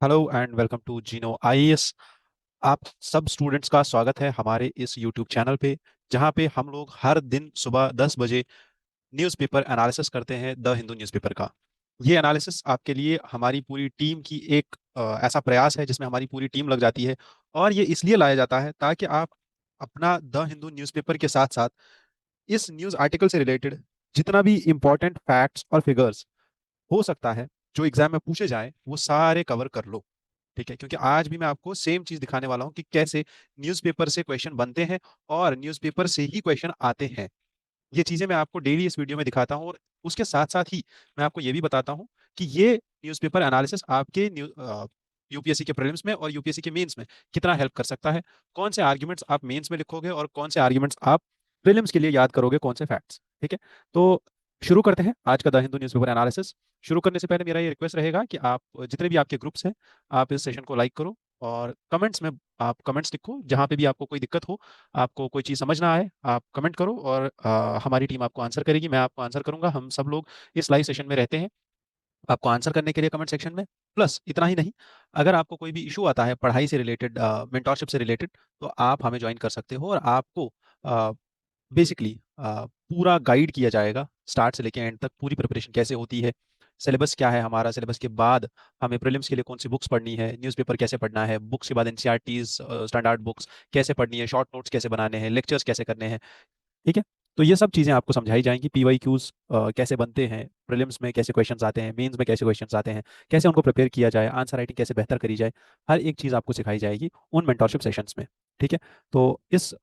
Hello and welcome to जीनो IAS. आप सब स्टूडेंट्स का स्वागत है हमारे इस यूट्यूब चैनल पे, जहाँ पे हम लोग हर दिन सुबह 10 बजे न्यूज़पेपर एनालिसिस करते हैं द हिंदू न्यूज़पेपर का। ये एनालिसिस आपके लिए हमारी पूरी टीम की एक ऐसा प्रयास है जिसमें हमारी पूरी टीम लग जाती है। और ये इसलिए लाया जाता है ताकि आप अपना द हिंदू न्यूज़पेपर के साथ साथ इस न्यूज़ आर्टिकल से रिलेटेड जितना भी इंपॉर्टेंट फैक्ट्स और फिगर्स हो सकता है जो एग्जाम में पूछे जाए वो सारे कवर कर लो। ठीक है, क्योंकि आज भी मैं आपको सेम चीज दिखाने वाला हूं कि कैसे न्यूज़पेपर से क्वेश्चन बनते हैं और न्यूज़पेपर से ही क्वेश्चन आते हैं। ये चीजें मैं आपको डेली इस वीडियो में दिखाता हूं, और उसके साथ साथ ही मैं आपको ये भी बताता हूं कि ये न्यूज़पेपर एनालिसिस आपके यूपीएससी के प्रीलिम्स में और यूपीएससी के मेंस में कितना हेल्प कर सकता है। कौन से आर्ग्यूमेंट्स आप मेंस में लिखोगे और कौन से आर्ग्यूमेंट्स आप प्रीलिम्स के लिए याद करोगे, कौन से फैक्ट्स। ठीक है, तो शुरू करते हैं आज का द हिंदू न्यूज़पेपर एनालिसिस। शुरू करने से पहले मेरा ये रिक्वेस्ट रहेगा कि आप जितने भी आपके ग्रुप्स हैं, आप इस सेशन को लाइक करो और कमेंट्स में आप कमेंट्स लिखो जहाँ पे भी आपको कोई दिक्कत हो, आपको कोई चीज़ समझ ना आए, आप कमेंट करो और हमारी टीम आपको आंसर करेगी, मैं आपको आंसर करूंगा। हम सब लोग इस लाइव सेशन में रहते हैं आपको आंसर करने के लिए कमेंट सेक्शन में। प्लस इतना ही नहीं, अगर आपको कोई भी इशू आता है पढ़ाई से रिलेटेड, मेंटोरशिप से रिलेटेड, तो आप हमें ज्वाइन कर सकते हो और आपको बेसिकली पूरा गाइड किया जाएगा स्टार्ट से लेके एंड तक, पूरी प्रिपरेशन कैसे होती है, सिलेबस क्या है हमारा, सिलेबस के बाद हमें प्रीलिम्स के लिए कौन सी बुक्स पढ़नी है, न्यूज़पेपर कैसे पढ़ना है, बुक्स के बाद एनसीईआरटीज स्टैंडर्ड बुक्स कैसे पढ़नी है, शॉर्ट नोट्स कैसे बनाने हैं, लेक्चर्स कैसे करने हैं। ठीक है, तो ये सब चीज़ें आपको समझाई जाएंगी। पीवाई क्यूज कैसे बनते हैं, प्रीलिम्स में कैसे क्वेश्चंस आते हैं, मेंस में कैसे क्वेश्चंस आते हैं, कैसे उनको प्रिपेयर किया जाए, आंसर राइटिंग कैसे बेहतर करी जाए, हर एक चीज़ आपको सिखाई जाएगी उन मेंटोरशिप सेशंस में। ठीक है, तो इस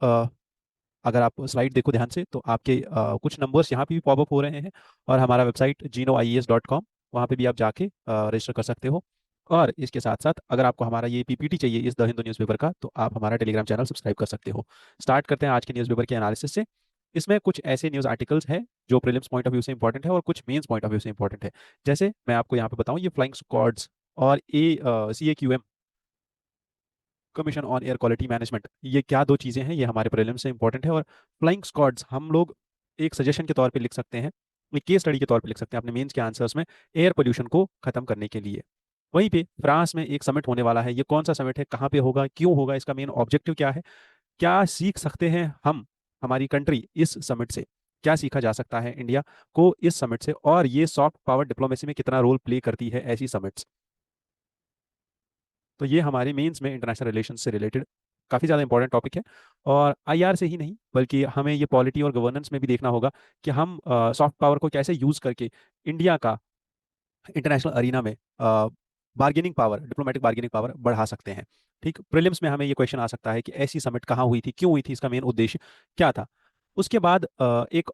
अगर आप स्लाइड देखो ध्यान से तो आपके कुछ नंबर्स यहाँ पे भी पॉपअप हो रहे हैं, और हमारा वेबसाइट ginoies.com, वहाँ पे भी आप जाके रजिस्टर कर सकते हो। और इसके साथ साथ अगर आपको हमारा ये पीपीटी चाहिए इस द हिंदू न्यूज़पेपर का, तो आप हमारा टेलीग्राम चैनल सब्सक्राइब कर सकते हो। स्टार्ट करते हैं आज के न्यूज़पेपर के एनालिसिस से। इसमें कुछ ऐसे न्यूज़ आर्टिकल्स हैं जो प्रीलिम्स पॉइंट ऑफ व्यू से इंपॉर्टेंट है और कुछ मेंस पॉइंट ऑफ व्यू से इंपॉर्टेंट है। जैसे मैं आपको यहाँ पे बताऊँ, ये फ्लाइंग स्क्वाड्स और CAQM, commission on air quality management, ये क्या दो चीज़ें हैं, ये हमारे प्रीलिम्स से इंपॉर्टेंट है। और फ्लाइंग स्क्वाड्स हम लोग एक सजेशन के तौर पे लिख सकते हैं, एक केस स्टडी के तौर पे लिख सकते हैं अपने मेंस के आंसर्स में, एयर पोल्यूशन को खत्म करने के लिए। वहीं पे फ्रांस में एक समिट होने वाला है, ये कौन सा समिट है, कहाँ पे होगा, क्यों होगा, इसका मेन ऑब्जेक्टिव क्या है, क्या सीख सकते हैं हम, हमारी कंट्री इस समिट से, क्या सीखा जा सकता है इंडिया को इस समिट से, और ये सॉफ्ट पावर डिप्लोमेसी में कितना रोल प्ले करती है ऐसी समिट्स। तो ये हमारे मेंस में इंटरनेशनल रिलेशन से रिलेटेड काफ़ी ज़्यादा इंपॉर्टेंट टॉपिक है। और आईआर से ही नहीं बल्कि हमें ये पॉलिटी और गवर्नेंस में भी देखना होगा कि हम सॉफ्ट पावर को कैसे यूज़ करके इंडिया का इंटरनेशनल अरीना में bargaining power, diplomatic bargaining power बढ़ा सकते हैं। ठीक, प्रीलिम्स में हमें ये क्वेश्चन आ सकता है कि ऐसी समिट कहाँ हुई थी, क्यों हुई थी, इसका मेन उद्देश्य क्या था। उसके बाद एक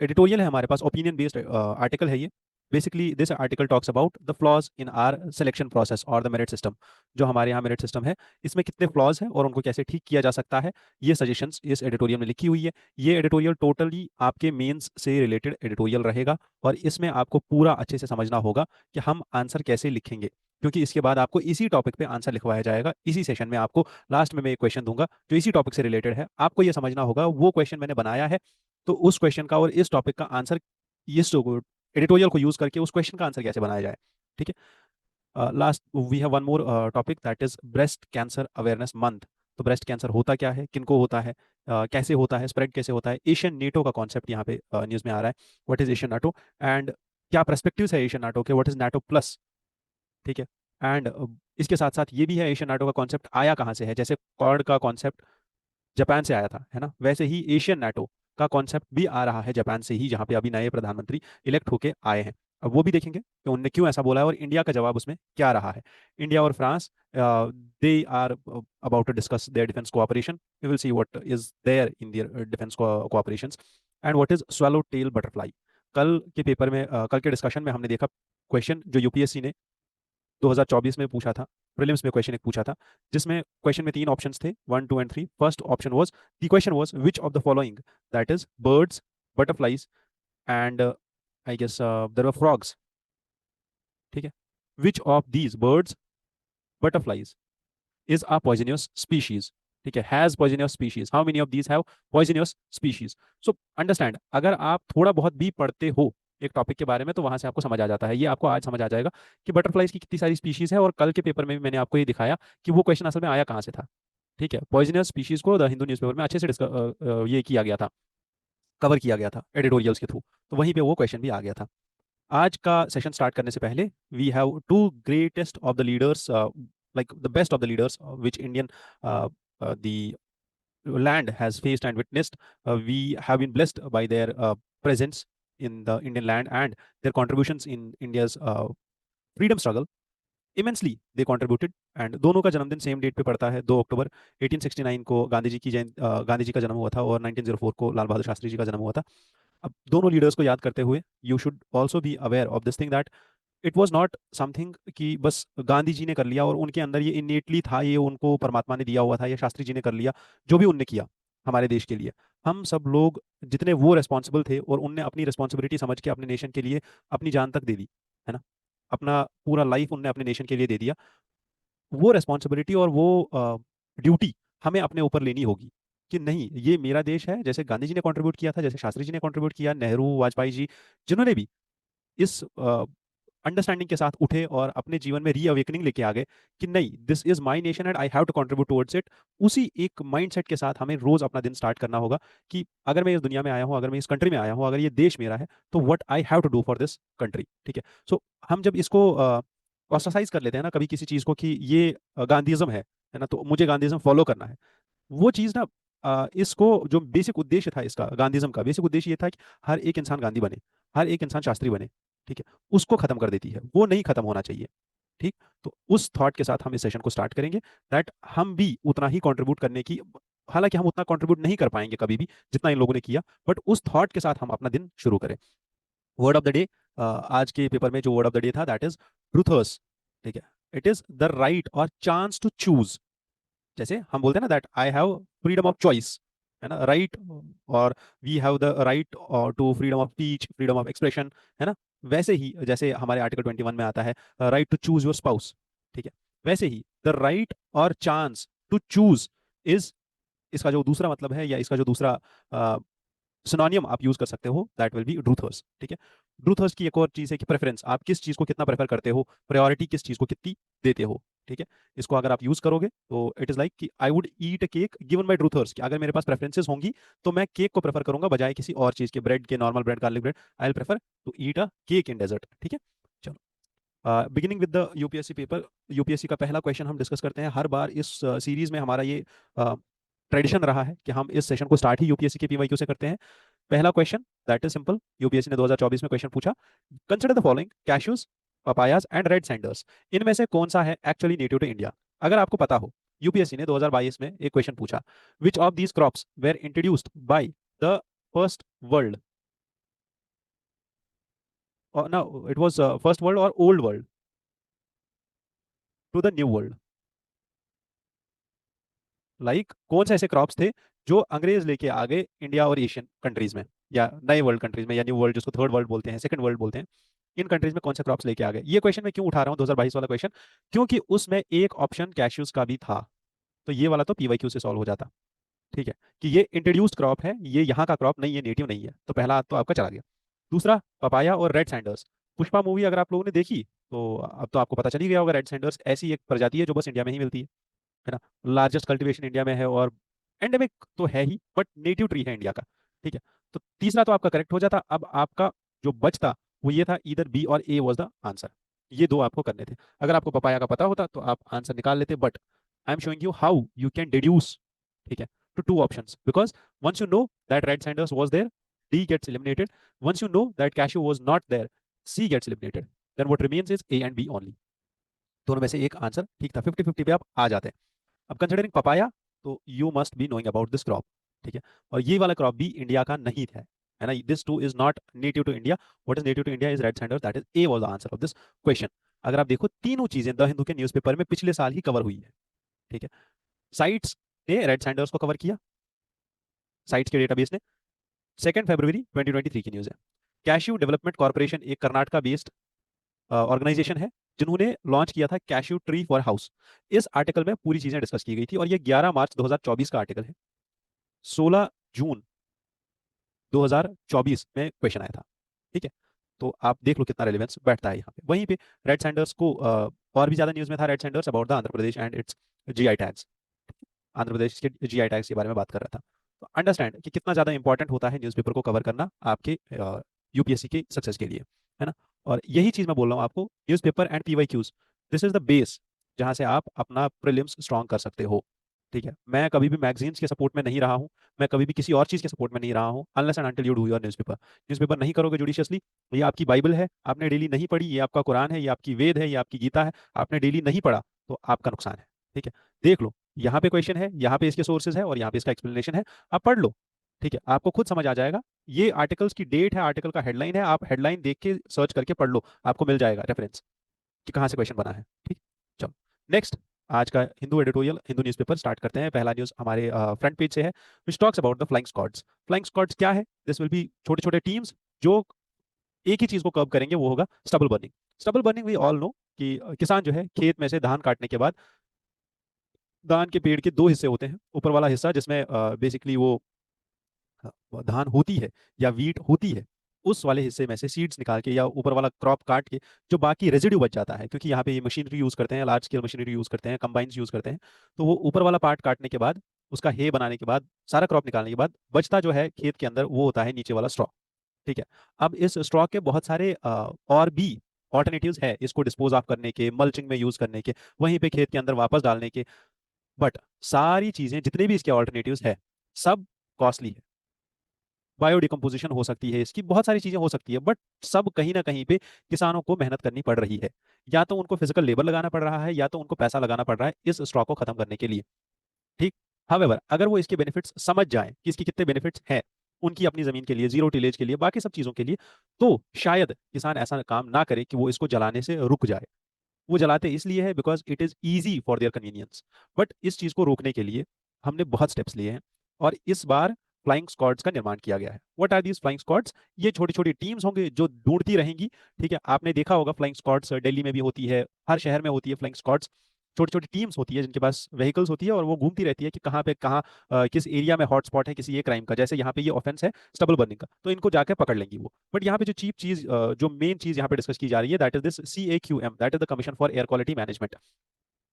एडिटोरियल है हमारे पास, ओपिनियन बेस्ड आर्टिकल है ये। Basically this article talks about the flaws in are selection process और द मेरिट सिस्टम। जो हमारे यहाँ मेरिट सिस्टम है, इसमें कितने फ्लॉज हैं और उनको कैसे ठीक किया जा सकता है, ये सजेशंस इस एडिटोरियल में लिखी हुई है। ये एडिटोरियल टोटली आपके मेंस से रिलेटेड एडिटोरियल रहेगा, और इसमें आपको पूरा अच्छे से समझना होगा कि हम आंसर कैसे लिखेंगे, क्योंकि इसके बाद आपको इसी टॉपिक पे आंसर लिखवाया जाएगा। इसी सेशन में आपको लास्ट में मैं एक क्वेश्चन दूंगा जो इसी टॉपिक से रिलेटेड है, आपको ये समझना होगा वो क्वेश्चन मैंने बनाया है, तो उस क्वेश्चन का और इस टॉपिक का आंसर, इस एडिटोरियल को यूज करके उस क्वेश्चन का आंसर कैसे बनाया जाए। ठीक है, last we have one more topic, that is breast cancer awareness month. तो ब्रेस्ट कैंसर होता क्या है, किनको होता है, कैसे होता है, स्प्रेड कैसे होता है, एशियन नेटो का कॉन्सेप्ट यहाँ पे न्यूज़ में आ रहा है, what is Asian NATO, and क्या परस्पेक्टिव्स है एशियन नाटो के, व्हाट इज नाटो प्लस। ठीक है, एंड इसके साथ साथ ये भी है एशियन नाटो का कॉन्सेप्ट आया कहाँ से है, जैसे कॉर्ड का कॉन्सेप्ट जापान से आया था, है ना, वैसे ही एशियन नाटो का कॉन्सेप्ट भी आ रहा है जापान से ही, जहाँ पे अभी नए प्रधानमंत्री इलेक्ट होके आए हैं। अब वो भी देखेंगे कि उनने क्यों ऐसा बोला है और इंडिया का जवाब उसमें क्या रहा है। इंडिया और France, they are about to discuss their defence cooperation, we will see what is there in their defence cooperations, and what is swallowtail butterfly. कल के पेपर में, कल के डिस्कशन में हमने देखा क्वेश्चन जो यूपीएससी ने 2024 में पूछा था, प्रीलिम्स में क्वेश्चन एक पूछा था, जिसमें क्वेश्चन में तीन ऑप्शंस थे, 1 2 and 3। First option was, the question was which of the following, that is birds, butterflies and I guess there were frogs. ठीक है, which of these birds, butterflies is a poisonous species. ठीक है, has poisonous species, how many of these have poisonous species. So understand, अगर आप थोड़ा बहुत भी पढ़ते हो एक टॉपिक के बारे में, तो वहां से आपको समझ आ जाता है। ये आपको आज समझ आ जाएगा कि बटरफ्लाइज की कितनी सारी स्पीशीज है, और कल के पेपर में भी मैंने आपको ये दिखाया कि वो क्वेश्चन असल में आया कहाँ से था। ठीक है, पॉइजनस स्पीशीज को द हिंदू न्यूज़पेपर में अच्छे से ये किया गया था, कवर किया गया था एडिटोरियल्स के थ्रू। तो वहीं पे वो क्वेश्चन भी आ गया था। आज का सेशन स्टार्ट करने से पहले, we have two greatest of the leaders, like the best of the leaders which Indian the land has faced and witnessed. We have been blessed by their presence in the Indian land and their contributions in India's freedom struggle. Immensely they contributed, and दोनों का जन्मदिन same date पे पड़ता है, 2 अक्टूबर। 1869 को गांधी जी का जन्म हुआ था, और 1904 को लाल बहादुर शास्त्री जी का जन्म हुआ था। अब दोनों लीडर्स को याद करते हुए, you should also be aware of this thing that it was not something कि बस गांधी जी ने कर लिया और उनके अंदर ये इनेटली था, ये उनको परमात्मा ने दिया हुआ था, या शास्त्री जी ने कर लिया। जो भी उनने किया हमारे देश के लिए, हम सब लोग जितने वो रेस्पॉन्सिबल थे, और उनने अपनी रिस्पॉन्सिबिलिटी समझ के अपने नेशन के लिए अपनी जान तक दे दी, है ना। अपना पूरा लाइफ उनने अपने नेशन के लिए दे दिया। वो रेस्पॉन्सिबिलिटी और वो ड्यूटी हमें अपने ऊपर लेनी होगी कि नहीं, ये मेरा देश है। जैसे गांधी जी ने कंट्रीब्यूट किया था, जैसे शास्त्री जी ने कंट्रीब्यूट किया, नेहरू, वाजपेयी जी, जिन्होंने भी इस अंडरस्टैंडिंग के साथ उठे और अपने जीवन में रीअवेकनिंग लेके आ गए कि नहीं, this is my nation and I have to contribute towards it. उसी एक माइंडसेट के साथ हमें रोज अपना दिन स्टार्ट करना होगा कि अगर मैं इस दुनिया में आया हूं, अगर मैं इस कंट्री में आया हूं, अगर ये देश मेरा है, तो what I have to do for this country. ठीक है। सो हम जब इसको ऑस्ट्रासाइज कर लेते हैं ना कभी किसी चीज को कि ये गांधीज्म है ना, तो मुझे गांधीज्म फॉलो करना है, वो चीज ना, इसको जो बेसिक उद्देश्य था, इसका गांधीज्म का बेसिक उद्देश्य ये था कि हर एक इंसान गांधी बने, हर एक इंसान शास्त्री बने। ठीक है, उसको खत्म कर देती है, वो नहीं खत्म होना चाहिए। ठीक। तो उस थॉट के साथ हम इस सेशन को स्टार्ट करेंगे, दैट हम भी उतना ही कंट्रीब्यूट करने की, हालांकि हम उतना कंट्रीब्यूट नहीं कर पाएंगे कभी भी जितना इन लोगों ने किया, बट उस थॉट के साथ हम अपना दिन शुरू करें। वर्ड ऑफ द डे, आज के पेपर में जो वर्ड ऑफ द डे था, दैट इज ट्रूथर्स। ठीक है, इट इज द राइट और चांस टू चूज। जैसे हम बोलते हैं ना that I have freedom of choice, है ना, राइट, और we have the right to freedom of speech, freedom of expression, है ना। वैसे ही जैसे हमारे आर्टिकल 21 में आता है right to choose your spouse. ठीक है, वैसे ही द राइट और चांस टू चूज इज, इसका जो दूसरा मतलब है, या इसका जो दूसरा सिनोनियम आप यूज कर सकते हो, दैट विल बी ट्रूथर्स। ठीक है, ट्रूथर्स की एक और चीज है कि प्रेफरेंस, आप किस चीज को कितना प्रेफर करते हो, प्रायोरिटी किस चीज को कितनी देते हो। ठीक है, इसको अगर आप यूज करोगे तो इट इज लाइक कि I would eat a cake given by truthers, कि अगर मेरे पास प्रेफरेंसेस होंगी तो मैं केक को प्रेफर करूंगा बजाय किसी और चीज के, ब्रेड के, normal bread, garlic bread, I will prefer to eat a cake in dessert. ठीक है, चलो, beginning with the UPSC paper. UPSC का पहला क्वेश्चन हम डिस्कस करते हैं। हर बार इस सीरीज में हमारा ये ट्रेडिशन रहा है कि हम इस सेशन को स्टार्ट ही यूपीएससी के पीवाईक्यू से करते हैं। पहला question that is simple, UPSC ने 2024 में क्वेश्चन पूछा, consider the following cashews, papayas and red Sanders, इनमें से कौन सा है एक्चुअली नेटिव टू इंडिया। अगर आपको पता हो, यूपीएससी ने 2022 में एक क्वेश्चन पूछा, which of these crops were introduced by the first world, no it was first world और old world to the new world. Like कौन से ऐसे क्रॉप्स थे जो अंग्रेज लेके आ गए इंडिया और एशियन कंट्रीज में, या नए वर्ल्ड कंट्रीज में, या न्यू वर्ल्ड जिसको थर्ड वर्ल्ड बोलते हैं, सेकंड वर्ल्ड बोलते हैं, इन कंट्रीज में कौन से क्रॉप्स लेके आ गए। ये क्वेश्चन मैं क्यों उठा रहा हूँ 2022 वाला क्वेश्चन, क्योंकि उसमें एक ऑप्शन कैश्यूज का भी था। तो ये वाला तो पीवाईक्यू से सॉल्व हो जाता। ठीक है, कि ये इंट्रोड्यूस्ड क्रॉप है, ये यहाँ का क्रॉप नहीं है, नेटिव नहीं है, तो पहला तो आपका चला गया। दूसरा, पपाया और रेड सैंडर्स। पुष्पा मूवी अगर आप लोगों ने देखी तो अब तो आपको पता चल ही गया होगा, रेड सैंडर्स ऐसी एक प्रजाति है जो बस इंडिया में ही मिलती है ना। लार्जेस्ट कल्टीवेशन इंडिया में है, और एंडेमिक तो है ही, बट नेटिव ट्री है इंडिया का। ठीक है, तो तीसरा तो आपका करेक्ट हो जाता। अब आपका जो बचता वो ये था, इधर बी और ए वाज द आंसर। ये दो आपको करने थे। अगर आपको पपाया का पता होता तो आप आंसर निकाल लेते, but I am showing you how you can deduce, ठीक है, to two options, because once you know that red sanders was there, D gets eliminated. Once you know that cashew was not there, C gets eliminated. Then what remains is A and B only. दोनों में से एक answer ठीक था, 50-50 पे आप आ जाते हैं। अब कंसिडरिंग पपाया, तो you must be knowing about this crop. ठीक है, और ये वाला क्रॉप भी इंडिया का नहीं है ना, this too is not native to India. What is native to India is red sanders, that is A was the answer of this question. अगर आप देखो, तीनों चीजें द हिंदू के न्यूज़पेपर में पिछले साल ही कवर हुई है। ठीक है, साइट्स ने रेड सैंडर्स को कवर किया, साइट्स के डेटाबेस ने, 2 फरवरी 2023 की न्यूज है। कैश्यू डेवलपमेंट कॉर्पोरेशन एक कर्नाटका बेस्ड ऑर्गेनाइजेशन है, जिन्होंने लॉन्च किया था कैश्यू ट्री फॉर हाउस। इस आर्टिकल में पूरी चीजें डिस्कस की गई थी, और ये 11 मार्च 2024 का आर्टिकल है। 16 जून 2024 में क्वेश्चन आया था। ठीक है, तो आप देख लो कितना रेलिवेंस बैठता है यहाँ पे। वहीं पे रेड सैंडर्स को और भी ज्यादा न्यूज में था red sanders about the Andhra Pradesh and its GI tags. Andhra Pradesh के जीआई टैग्स के बारे में बात कर रहा था। तो अंडरस्टैंड कि कितना ज़्यादा इंपॉर्टेंट होता है न्यूज़पेपर को कवर करना आपके यूपीएससी के सक्सेस के लिए, है ना। और यही चीज़ मैं बोल रहा हूँ आपको, newspaper and PYQs, this is the base जहाँ से आप अपना प्रीलिम्स स्ट्रॉन्ग कर सकते हो। ठीक है, मैं कभी भी मैगजीन्स के सपोर्ट में नहीं रहा हूँ, मैं कभी भी किसी और चीज़ के सपोर्ट में नहीं रहा हूँ, unless and until you do your newspaper. Newspaper नहीं करोगे जुडिशियसली, ये आपकी बाइबल है, आपने डेली नहीं पढ़ी, ये आपका कुरान है, ये आपकी वेद है, ये आपकी गीता है, आपने डेली नहीं पढ़ा, तो आपका नुकसान है। ठीक है, देख लो, यहाँ पे क्वेश्चन है, यहाँ पे इसके सोर्सेज है और यहाँ पे इसका एक्सप्लेनेशन है, आप पढ़ लो। ठीक है, आपको खुद समझ आ जाएगा। ये आर्टिकल्स की डेट है, आर्टिकल का हेडलाइन है, आप हेडलाइन देख के सर्च करके पढ़ लो, आपको मिल जाएगा रेफरेंस कि कहाँ से क्वेश्चन बना है। ठीक, चलो नेक्स्ट, आज का Hindu editorial, Hindu newspaper start करते हैं। पहला न्यूज़ हमारे फ्रंट पेज से है, which talks about the flying squads. Flying squads क्या है? दिस विल बी छोटे छोटे टीम्स जो एक ही चीज को कव करेंगे, वो होगा stubble burning. Stubble burning we all know कि किसान जो है खेत में से धान काटने के बाद, धान के पेड़ के दो हिस्से होते हैं, ऊपर वाला हिस्सा जिसमें बेसिकली वो धान होती है या वीट होती है, उस वाले हिस्से में से सीड्स निकाल के या ऊपर वाला क्रॉप काट के जो बाकी रेजिड्यू बच जाता है, क्योंकि यहाँ पे ये मशीनरी यूज करते हैं, लार्ज स्केल मशीनरी यूज करते हैं, कंबाइंस यूज करते हैं, तो वो ऊपर वाला पार्ट काटने के बाद, उसका हे बनाने के बाद, सारा क्रॉप निकालने के बाद बचता जो है खेत के अंदर, वो होता है नीचे वाला स्ट्रॉ। ठीक है, अब इस स्ट्रॉ के बहुत सारे और भी ऑल्टरनेटिव्स है इसको डिस्पोज ऑफ करने के, मल्चिंग में यूज करने के, वहीं पे खेत के अंदर वापस डालने के, बट सारी चीजें जितने भी इसके ऑल्टरनेटिव्स है, सब कॉस्टली है। बायोडिकम्पोजिशन हो सकती है इसकी, बहुत सारी चीजें हो सकती है, बट सब कहीं ना कहीं पे किसानों को मेहनत करनी पड़ रही है, या तो उनको फिजिकल लेबर लगाना पड़ रहा है, या तो उनको पैसा लगाना पड़ रहा है इस स्टॉक को खत्म करने के लिए। ठीक, हावेवर अगर वो इसके बेनिफिट्स समझ जाए कि इसके कितने बेनिफिट्स हैं उनकी अपनी जमीन के लिए, जीरो टिलेज के लिए, बाकी सब चीजों के लिए, तो शायद किसान ऐसा काम ना करे कि वो इसको जलाने से रुक जाए। वो जलाते इसलिए है because it is easy for their convenience, but इस चीज को रोकने के लिए हमने बहुत स्टेप्स लिए हैं, और इस बार फ्लाइंग स्क्वाड्स का निर्माण किया गया है। What are these flying squads? ये छोटी छोटी टीम्स होंगे जो ढूंढती रहेंगी। ठीक है, आपने देखा होगा फ्लाइंग स्क्वाड्स दिल्ली में भी होती है, हर शहर में होती है फ्लाइंग स्क्वाड्स। छोटी छोटी टीम्स होती है जिनके पास व्हीकल्स होती है, और वो घूमती रहती है कि कहाँ पे कहाँ किस एरिया में हॉटस्पॉट है किसी एक क्राइम का, जैसे यहाँ पे ये ऑफेंस है स्टबल बर्निंग का, तो इनको जाकर पकड़ लेंगी वो। बट यहाँ पे जो चीप चीज, जो मेन चीज यहाँ पे डिस्कस की जा रही है, that is this CAQM, that is the commission for air quality management.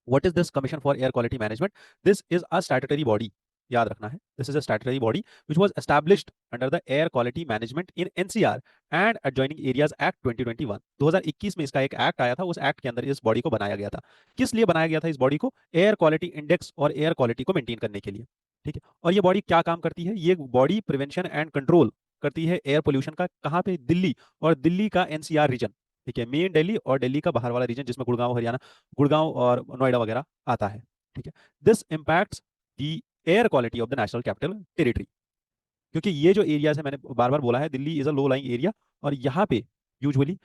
What is this Commission for Air Quality Management? This is a statutory body. याद रखना है, this is a statutory body which was established under the Air Quality Management in NCR and Adjoining Areas Act 2021। 2021 में इसका एक act आया था, उस act के अंदर इस बॉडी को बनाया गया था। किस लिए बनाया गया था इस बॉडी को? एयर क्वालिटी इंडेक्स और एयर क्वालिटी को मेंटेन करने के लिए। ठीक है, और ये बॉडी क्या काम करती है? ये बॉडी प्रिवेंशन एंड कंट्रोल करती है एयर पोल्यूशन का। कहाँ पे? दिल्ली, और दिल्ली का NCR रीजन। ठीक है, मेन दिल्ली और दिल्ली का बाहर वाला रीजन जिसमें गुड़गांव हरियाणा, गुड़गांव और नोएडा वगैरह आता है। ठीक है, this impacts the air quality of the national capital territory, क्योंकि ये जो एरिया है, मैंने बार बार बोला है, Delhi is a low lying area, और यहाँ पे यूजुअली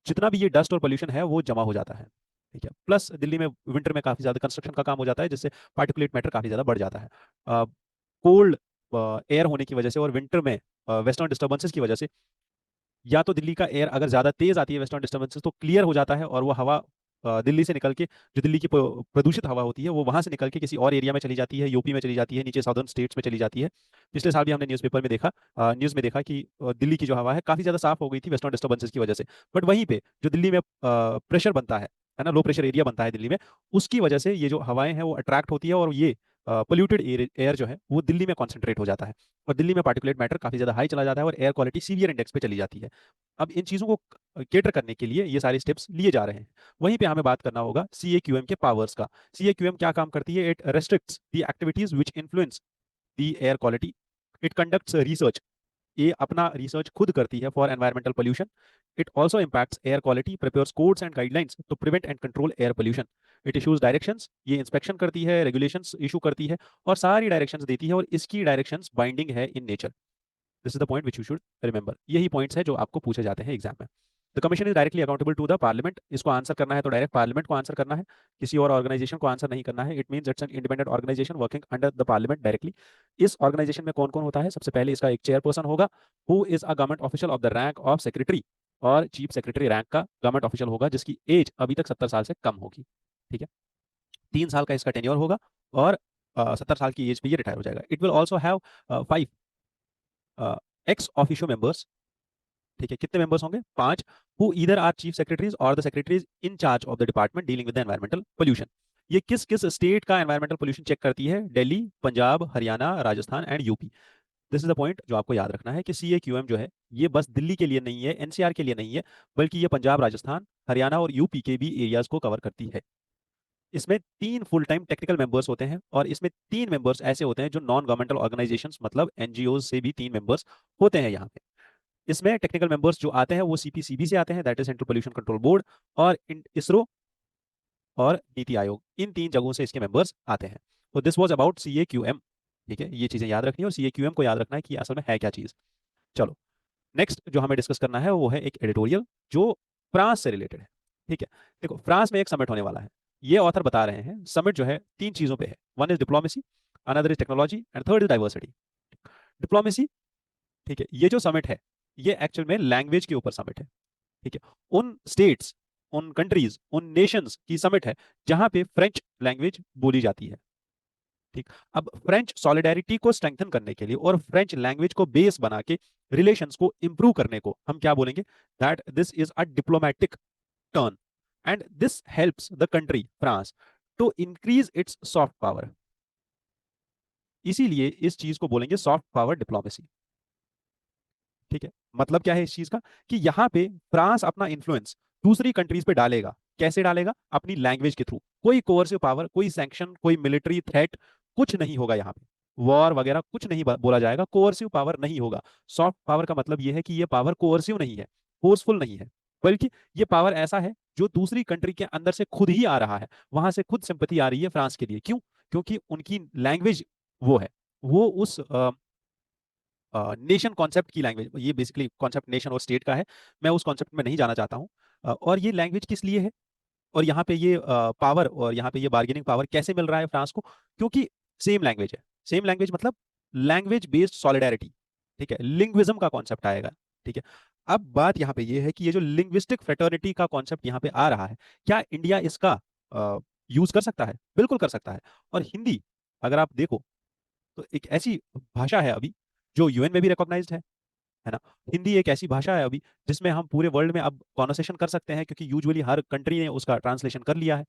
जितना भी ये डस्ट और पोल्यूशन है वो जमा हो जाता है। ठीक है, प्लस दिल्ली में विंटर में काफी ज्यादा कंस्ट्रक्शन का काम हो जाता है, जिससे पार्टिकुलेट मैटर काफी ज्यादा बढ़ जाता है। कोल्ड एयर होने की वजह से और विंटर में वेस्टर्न डिस्टर्बेंसेस की वजह से, या तो दिल्ली का एयर अगर ज़्यादा तेज आती है वेस्टर्न डिस्टर्बेंसेस, तो क्लियर हो जाता है, और वो हवा दिल्ली से निकल के, जो दिल्ली की प्रदूषित हवा होती है, वो वहां से निकल के किसी और एरिया में चली जाती है, यूपी में चली जाती है, नीचे साउदर्न स्टेट्स में चली जाती है। पिछले साल भी हमने न्यूज़पेपर में देखा, न्यूज़ में देखा कि दिल्ली की जो हवा है काफ़ी ज़्यादा साफ हो गई थी वेस्टर्न डिस्टर्बेंसेस की वजह से। बट वहीं पे जो दिल्ली में प्रेशर बनता है ना, लो प्रेशर एरिया बनता है दिल्ली में, उसकी वजह से ये जो हवाएं हैं वो अट्रैक्ट होती है, और ये पोल्यूटेड एयर जो है वो दिल्ली में कॉन्सेंट्रेट हो जाता है, और दिल्ली में पार्टिकुलेट मैटर काफी ज्यादा हाई चला जाता है, और एयर क्वालिटी सीवियर इंडेक्स पे चली जाती है। अब इन चीजों को केटर करने के लिए ये सारे स्टेप्स लिए जा रहे हैं। वहीं पे हमें बात करना होगा CAQM के पावर्स का। CAQM क्या काम करती है? It restricts the activities which influence the air quality, it conducts research, ये अपना रिसर्च खुद करती है for environmental pollution. It also impacts air quality, prepares codes and guidelines to prevent and control air pollution. It issues directions, ये inspection करती है, regulations issue करती है, और सारी डायरेक्शंस देती है, और इसकी डायरेक्शंस बाइंडिंग है in nature. This is the point which you should remember. यही पॉइंट्स है जो आपको पूछे जाते हैं एग्जाम में। The commission is directly accountable to the parliament. इसको आंसर करना है तो डायरेक्ट पार्लियामेंट को आंसर करना है, किसी और ऑर्गेनाइजेशन को आंसर नहीं करना है। It means it's an independent organisation working under the parliament directly. इस ऑर्गेनाइजेशन में कौन कौन होता है? सबसे पहले इसका एक चेयरपर्सन होगा, who is a government official of the rank of secretary, और चीफ सेक्रेटरी रैंक का गवर्नमेंट ऑफिशियल होगा जिसकी एज अभी तक 70 साल से कम होगी। ठीक है, 3 साल का इसका टेन्योर होगा, और 70 साल की एज पे ये रिटायर हो जाएगा। It will also have 5 ex officio members ठीक है, कितने मेंबर्स होंगे? 5। Who either are chief secretaries और the secretaries in charge of the department dealing with the environmental pollution. ये किस किस स्टेट का एनवायरमेंटल पोल्यूशन चेक करती है? Delhi, Punjab, Haryana, Rajasthan and UP. This is the point जो आपको याद रखना है कि CAQM जो है ये बस दिल्ली के लिए नहीं है, NCR के लिए नहीं है, बल्कि ये पंजाब, राजस्थान, हरियाणा और यूपी के भी एरियाज को कवर करती है। इसमें 3 फुल टाइम टेक्निकल मेंबर्स होते हैं और इसमें 3 मेंबर्स ऐसे होते हैं जो नॉन गवर्नमेंटल ऑर्गेनाइजेशंस मतलब NGOs से भी 3 मेंबर्स होते हैं यहाँ पे। इसमें टेक्निकल मेंबर्स जो आते हैं वो CPCB से आते हैं, that is central pollution control board, और इसरो और नीति आयोग, इन 3 जगहों से इसके मेंबर्स आते हैं। तो दिस वाज अबाउट CAQM। ठीक है, ये चीजें याद रखनी है और CAQM को याद रखना है कि असल में है क्या चीज। चलो, नेक्स्ट जो हमें डिस्कस करना है वो है एक एडिटोरियल जो फ्रांस से रिलेटेड है। ठीक है, देखो फ्रांस में एक समिट होने वाला है। ये ऑथर बता रहे हैं समिट जो है 3 चीजों पे है। One is diplomacy, another is technology and third is diversity. Diplomacy, ठीक है, ये जो समिट है ये एक्चुअल में लैंग्वेज के ऊपर समिट है। ठीक है, उन स्टेट्स, उन कंट्रीज, उन नेशंस की समिट है जहां पे फ्रेंच लैंग्वेज बोली जाती है। ठीक, अब फ्रेंच सॉलिडेरिटी को स्ट्रेंथन करने के लिए और फ्रेंच लैंग्वेज को बेस बना के रिलेशंस को इंप्रूव करने को हम क्या बोलेंगे? That this is a diplomatic turn and this helps the country France to increase its soft power. इसीलिए इस चीज को बोलेंगे सॉफ्ट पावर डिप्लोमेसी। ठीक है, मतलब क्या है इस चीज का? कि यहां पे फ्रांस अपना इन्फ्लुएंस दूसरी कंट्रीज पे डालेगा। कैसे डालेगा? अपनी लैंग्वेज के थ्रू। कोई कोerसिव पावर, कोई सैंक्शन, कोई मिलिट्री थ्रेट कुछ नहीं होगा यहाँ पे। वॉर वगैरह कुछ नहीं बोला जाएगा, कोerसिव पावर नहीं होगा। सॉफ्ट पावर का मतलब यह है कि यह पावर कोerसिव नहीं है, फोर्सफुल नहीं है, बल्कि ये पावर ऐसा है जो दूसरी कंट्री के अंदर से खुद ही आ रहा है, वहां से खुद सिंपैथी आ रही है फ्रांस के लिए। क्यों? क्योंकि उनकी लैंग्वेज वो है, वो उस नेशन कॉन्सेप्ट की लैंग्वेज, ये बेसिकली कॉन्सेप्ट नेशन और स्टेट का है, मैं उस कॉन्सेप्ट में नहीं जाना चाहता हूँ। और ये लैंग्वेज किस लिए है और यहाँ पे ये पावर और यहाँ पे ये बार्गेनिंग पावर कैसे मिल रहा है फ्रांस को? क्योंकि सेम लैंग्वेज है। सेम लैंग्वेज मतलब लैंग्वेज बेस्ड सॉलिडारिटी। ठीक है, लिंग्विज्म का कॉन्सेप्ट आएगा। ठीक है, अब बात यहाँ पे ये है कि ये जो लिंग्विस्टिक फ्रेटर्निटी का कॉन्सेप्ट यहाँ पे आ रहा है, क्या इंडिया इसका यूज कर सकता है? बिल्कुल कर सकता है। और हिंदी अगर आप देखो तो एक ऐसी भाषा है अभी जो UN में भी रिकॉग्नाइज्ड है ना। हिंदी एक ऐसी भाषा है अभी जिसमें हम पूरे वर्ल्ड में अब कॉन्वर्सेशन कर सकते हैं, क्योंकि यूजुअली हर कंट्री ने उसका ट्रांसलेशन कर लिया है।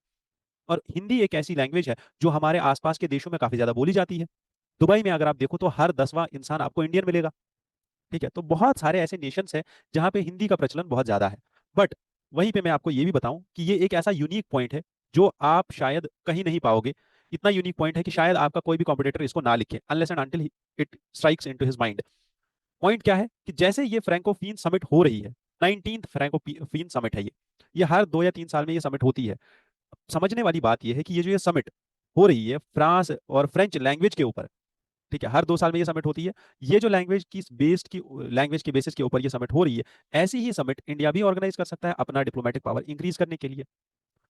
और हिंदी एक ऐसी लैंग्वेज है जो हमारे आसपास के देशों में काफी ज्यादा बोली जाती है। दुबई में अगर आप देखो तो हर 10वां इंसान आपको इंडियन मिलेगा। ठीक है, तो बहुत सारे ऐसे नेशंस हैं जहाँ पे हिंदी का प्रचलन बहुत ज्यादा है। बट वहीं पे मैं आपको ये भी बताऊं कि ये एक ऐसा यूनिक पॉइंट है जो आप शायद कहीं नहीं पाओगे। इतना यूनिक पॉइंट है कि शायद आपका कोई भी कॉम्पिटिटर इसको ना लिखे, unless and until it strikes into his mind. Point क्या है कि जैसे ये फ्रैंकोफीन समिट हो रही है, 19th फ्रैंकोफीन समिट है ये हर 2 या 3 साल में ये समिट होती है। समझने वाली बात ये है कि ये जो ये समिट हो रही है फ्रांस और फ्रेंच लैंग्वेज के ऊपर, ठीक है, हर 2 साल में ये समिट होती है। ये जो लैंग्वेज की बेसिस के ऊपर ये समिट हो रही है, ऐसी ही समिट इंडिया भी ऑर्गेनाइज कर सकता है अपना डिप्लोमेटिक पावर इंक्रीज करने के लिए।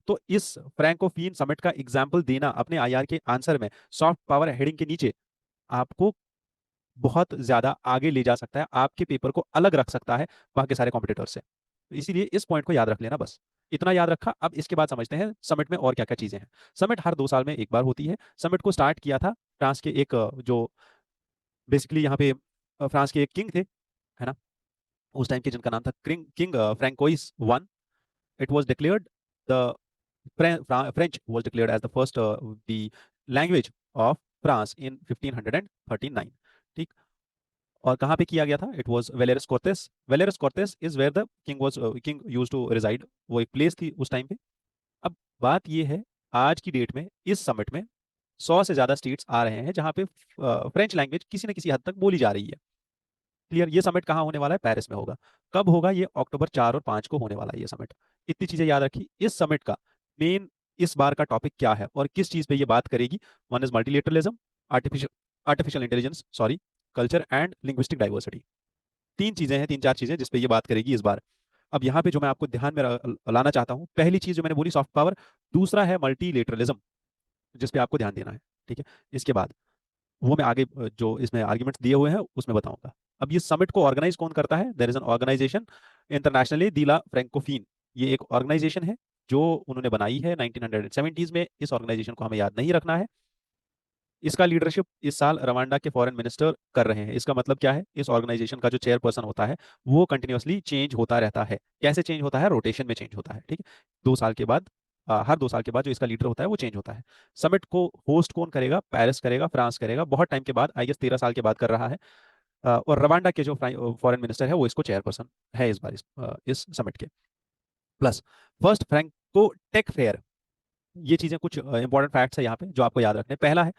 तो इस फ्रैंकोफीन समिट का एग्जाम्पल देना अपने IR के आंसर में सॉफ्ट पावर हेडिंग के नीचे आपको बहुत ज्यादा आगे ले जा सकता है, आपके पेपर को अलग रख सकता है बाकी सारे कॉम्पिटिटर से। तो इसीलिए इस पॉइंट को याद रख लेना बस। इतना याद रखा, अब इसके बाद समझते हैं समिट में और क्या क्या चीजें हैं। समिट हर 2 साल में एक बार होती है। समिट को स्टार्ट किया था फ्रांस के एक जो बेसिकली यहाँ पे फ्रांस के एक किंग थे, है ना, उस टाइम के, जिनका नाम था king king Francois one. It was declared the French was declared as the first the language of France in 1539। ठीक, और कहाँ पे किया गया था? It was Villers Cotterets. Villers Cotterets is where the king used to reside, वो एक place थी उस टाइम पे। अब बात ये है, आज की डेट में इस समिट में 100 से ज्यादा स्टेट्स आ रहे हैं जहाँ पे फ्रेंच लैंग्वेज किसी न किसी हद तक बोली जा रही है। क्लियर? ये समिट कहाँ होने वाला है? पेरिस में होगा। कब होगा? ये अक्टूबर 4 और 5 को होने वाला है ये समिट। इतनी चीजें याद रखी। इस समिट का मेन इस बार का टॉपिक क्या है और किस चीज पे ये बात करेगी? One is multilateralism, artificial artificial intelligence, sorry, culture and linguistic diversity. 3 चीजें हैं, 3-4 चीजें जिस पे ये बात करेगी इस बार। अब यहाँ पे जो मैं आपको ध्यान में लाना चाहता हूँ, पहली चीज जो मैंने बोली सॉफ्ट पावर, दूसरा है मल्टीलेटरलिज्म जिस पे आपको ध्यान देना है। ठीक है, इसके बाद वो मैं आगे जो इसमें आर्ग्यूमेंट्स दिए हुए हैं उसमें बताऊंगा। अब ये समिट को ऑर्गेनाइज कौन करता है? There is an organisation internationally de la Francophonie. ये एक ऑर्गेनाइजेशन है जो उन्होंने बनाई है 1970s में। इस ऑर्गेनाइजेशन को हमें याद नहीं रखना है। इसका लीडरशिप इस साल रवांडा के फॉरेन मिनिस्टर कर रहे हैं। इसका मतलब क्या है, इस ऑर्गेनाइजेशन का जो चेयरपर्सन होता है वो कंटिन्यूअसली चेंज होता रहता है। कैसे चेंज होता है, रोटेशन में चेंज होता है, ठीक है। 2 साल के बाद हर 2 साल के बाद जो इसका लीडर होता है वो चेंज होता है। समिट को होस्ट कौन करेगा, पेरिस करेगा, फ्रांस करेगा, बहुत टाइम के बाद, आई गेस 13 साल के बाद कर रहा है। और रवांडा के जो फॉरेन मिनिस्टर है वो इसको चेयरपर्सन है इस बार इस समिट के। Plus first Franco tech fair, ये चीजें कुछ इंपॉर्टेंट फैक्ट्स है यहाँ पे जो आपको याद रखने हैं। पहला है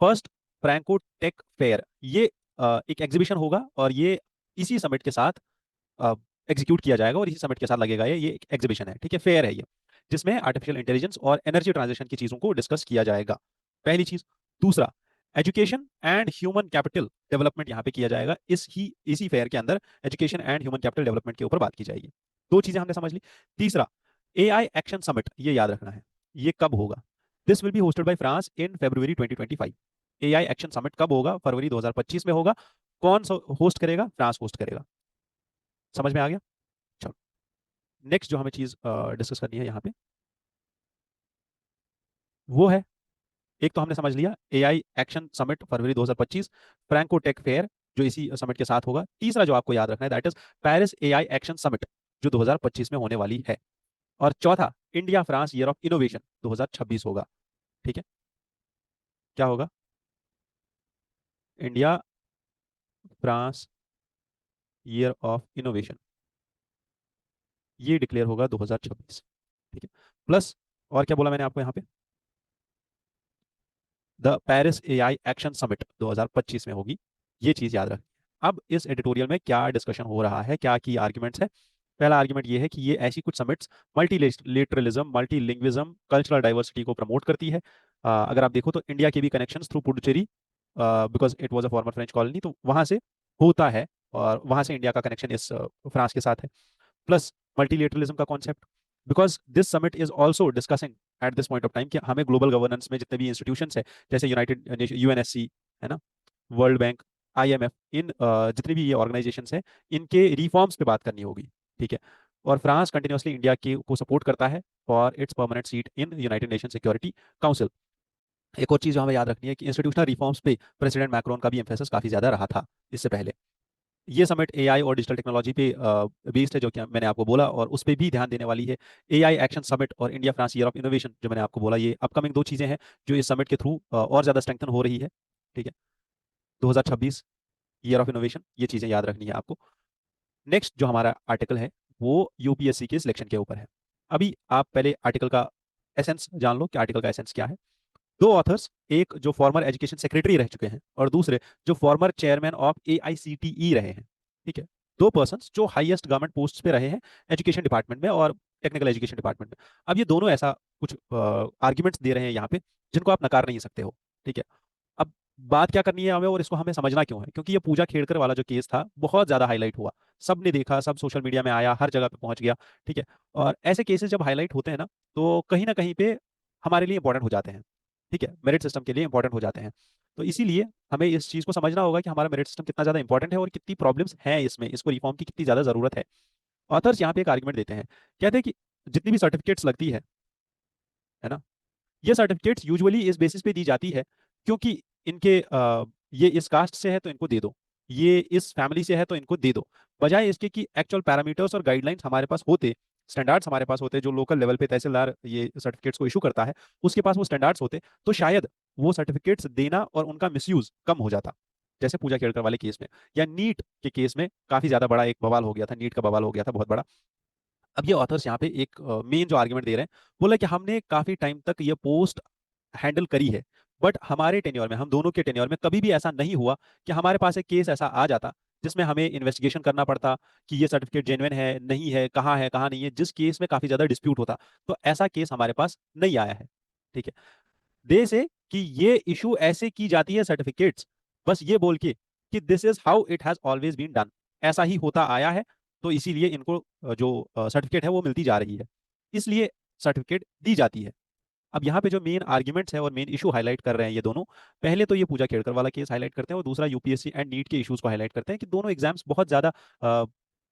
फर्स्ट फ्रैंको टेक फेयर, ये एक एग्जीबिशन होगा और ये इसी समिट के साथ एग्जीक्यूट किया जाएगा और इसी समिट के साथ लगेगा। ये एक एग्जीबिशन है, ठीक है, फेयर है ये, जिसमें आर्टिफिशियल इंटेलिजेंस और एनर्जी ट्रांजिशन की चीजों को डिस्कस किया जाएगा, पहली चीज। दूसरा, education and human capital development यहाँ पे किया जाएगा। इसी फेयर के अंदर education and human capital development के ऊपर बात की जाएगी। दो चीजें हमने समझ ली। तीसरा, एआई एक्शन समिट, ये याद रखना है, ये कब होगा। This will be hosted by France in February 2025। AI action summit कब होगा, फरवरी 2025 में होगा। कौन होस्ट करेगा, फ्रांस होस्ट करेगा। समझ में आ गया। चलो, नेक्स्ट जो हमें चीज डिस्कस करनी है यहाँ पे वो है, एक तो हमने समझ लिया एआई एक्शन समिट फरवरी 2025, फ्रैंको टेक फेयर जो इसी समिट के साथ होगा। तीसरा जो आपको याद रखना है that is Paris AI action summit जो 2025 में होने वाली है। और चौथा, India France year of innovation 2026 होगा, ठीक है। क्या होगा, India France year of innovation, ये डिक्लेयर होगा 2026, ठीक है। प्लस और क्या बोला मैंने आपको यहाँ पे, the Paris AI action summit 2025 में होगी, ये चीज याद रखें। अब इस एडिटोरियल में क्या डिस्कशन हो रहा है, क्या की आर्ग्यूमेंट्स है। पहला आर्ग्यूमेंट ये है कि ये ऐसी कुछ समिट्स मल्टीलेटरलिज्म, मल्टीलिंग्विज्म, कल्चरल डाइवर्सिटी को प्रमोट करती है। अगर आप देखो तो इंडिया के भी connections through Puducherry, because it was a former French colony, तो वहां से होता है और वहां से इंडिया का कनेक्शन इस फ्रांस के साथ है। प्लस मल्टीलेटरलिज्म का concept, because this summit is also discussing at this point of time कि हमें ग्लोबल गवर्नेंस में जितने भी इंस्टीट्यूशंस है, जैसे यूनाइटेड यूएनएससी है ना, वर्ल्ड बैंक, आईएमएफ, इन जितनी भी ये ऑर्गेनाइजेशंस हैं इनके रिफॉर्म्स पे बात करनी होगी, ठीक है। और फ्रांस कंटिन्यूसली इंडिया के को सपोर्ट करता है for its permanent seat in United nation security council. एक और चीज जो हमें याद रखनी है कि इंस्टीट्यूशनल रिफॉर्म्स पे प्रेसिडेंट मैक्रोन का भी एम्फेसिस काफी ज्यादा रहा था इससे पहले। ये समिट एआई और डिजिटल टेक्नोलॉजी पे बेस्ड है, जो कि मैंने आपको बोला, और उस पर भी ध्यान देने वाली है। एआई एक्शन समिट और India France year of innovation जो मैंने आपको बोला, ये अपकमिंग दो चीजें हैं जो इस समिट के थ्रू और ज्यादा स्ट्रेंथन हो रही है, ठीक है। 2026 ईयर ऑफ इनोवेशन, ये चीजें याद रखनी है आपको। नेक्स्ट जो हमारा आर्टिकल है वो यूपीएससी के सिलेक्शन के ऊपर है। अभी आप पहले आर्टिकल का एसेंस जान लो कि आर्टिकल का एसेंस क्या है। दो ऑथर्स, एक जो फॉर्मर एजुकेशन सेक्रेटरी रह चुके हैं और दूसरे जो फॉर्मर चेयरमैन ऑफ एआईसीटीई रहे हैं, ठीक है। दो पर्सन्स जो हाईएस्ट गवर्नमेंट पोस्ट पे रहे हैं एजुकेशन डिपार्टमेंट में और टेक्निकल एजुकेशन डिपार्टमेंट में। अब ये दोनों ऐसा कुछ आर्ग्यूमेंट्स दे रहे हैं यहाँ पे जिनको आप नकार नहीं सकते हो, ठीक है। अब बात क्या करनी है हमें और इसको हमें समझना क्यों है, क्योंकि ये पूजा खेड़कर वाला जो केस था बहुत ज्यादा हाईलाइट हुआ, सबने देखा, सब सोशल मीडिया में आया, हर जगह पे पहुंच गया, ठीक है। और ऐसे केसेस जब हाईलाइट होते हैं ना, तो कहीं ना कहीं पे हमारे लिए इंपॉर्टेंट हो जाते हैं, ठीक है, मेरिट सिस्टम के लिए इंपॉर्टेंट हो जाते हैं। तो इसीलिए हमें इस चीज को समझना होगा कि हमारा मेरिट सिस्टम कितना ज्यादा इंपॉर्टेंट है और कितनी प्रॉब्लम्स हैं इसमें, इसको रिफॉर्म की कितनी ज्यादा जरूरत है। ऑथर्स यहाँ पे एक आर्गुमेंट देते हैं, कहते हैं कि जितनी भी सर्टिफिकेट्स लगती है ना, ये सर्टिफिकेट्स यूजुअली इस बेसिस पे दी जाती है क्योंकि इनके ये इस कास्ट से है तो इनको दे दो, ये इस फैमिली से है तो इनको दे दो, बजाय इसके कि एक्चुअल पैरामीटर्स और गाइडलाइंस हमारे पास होते, स्टैंडर्ड्स हमारे पास होते, जो लोकल लेवल पे तहसीलदार ये सर्टिफिकेट्स को इशू करता है उसके पास वो स्टैंडर्ड्स होते, तो शायद वो सर्टिफिकेट्स देना और उनका मिसयूज कम हो जाता। जैसे पूजा केड़कर वाले केस में या नीट के केस में काफी ज्यादा बड़ा एक बवाल हो गया था, नीट का बवाल हो गया था बहुत बड़ा। अब ये ऑथर्स यहाँ पे एक मेन जो आर्गुमेंट दे रहे हैं, बोला कि हमने काफी टाइम तक ये पोस्ट हैंडल करी है, बट हमारे टेन्योर में, हम दोनों के टेन्योर में कभी भी ऐसा नहीं हुआ कि हमारे पास एक केस ऐसा आ जाता जिसमें हमें इन्वेस्टिगेशन करना पड़ता कि ये सर्टिफिकेट जेन्युइन है कहाँ नहीं है, जिस केस में काफी ज्यादा डिस्प्यूट होता। तो ऐसा केस हमारे पास नहीं आया है, ठीक है। दे से कि ये इशू ऐसे की जाती है सर्टिफिकेट्स, बस ये बोल के कि this is how it has always been done, ऐसा ही होता आया है, तो इसीलिए इनको जो सर्टिफिकेट है वो मिलती जा रही है, इसलिए सर्टिफिकेट दी जाती है। अब यहाँ पे जो मेन आर्ग्यूमेंट्स है और मेन इशू हाईलाइट कर रहे हैं ये दोनों, पहले तो ये पूजा खेड़कर वाला केस हाईलाइट करते हैं और दूसरा यूपीएससी एंड नीट के इश्यूज को हाईलाइट करते हैं कि दोनों एग्जाम्स बहुत ज्यादा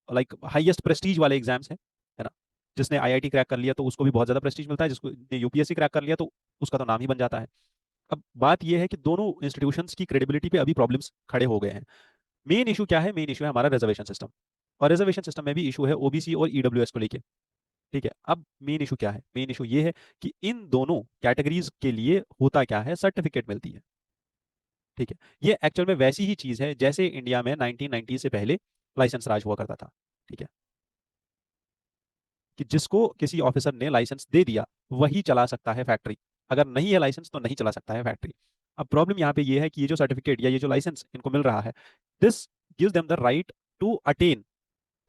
लाइक हाईएस्ट प्रेस्टीज वाले एग्जाम्स हैं, है ना। जिसने आईआईटी क्रैक कर लिया तो उसको भी बहुत ज्यादा प्रेस्टीज मिलता है, जिसको यूपीएससी क्रैक कर लिया तो उसका तो नाम ही बन जाता है। अब बात यह है कि दोनों इंस्टीट्यूशंस की क्रेडिबिलिटी पे अभी प्रॉब्लम्स खड़े हो गए हैं। मेन इशू क्या है? मेन इशू है हमारा रिजर्वेशन सिस्टम, और रिजर्वेशन सिस्टम में भी इशू है ओबीसी और ईडब्ल्यूएस को लेके। ठीक है, अब मेन इशू क्या है? मेन इशू ये है कि इन दोनों कैटेगरीज के लिए होता क्या है, सर्टिफिकेट मिलती है। ठीक है, ये एक्चुअल में वैसी ही चीज है जैसे इंडिया में 1990 से पहले लाइसेंस राज हुआ करता था। ठीक है, कि जिसको किसी ऑफिसर ने लाइसेंस दे दिया वही चला सकता है फैक्ट्री, अगर नहीं है लाइसेंस तो नहीं चला सकता है फैक्ट्री। अब प्रॉब्लम यहाँ पे ये है कि ये जो सर्टिफिकेट या ये जो लाइसेंस इनको मिल रहा है, this gives them the right to attain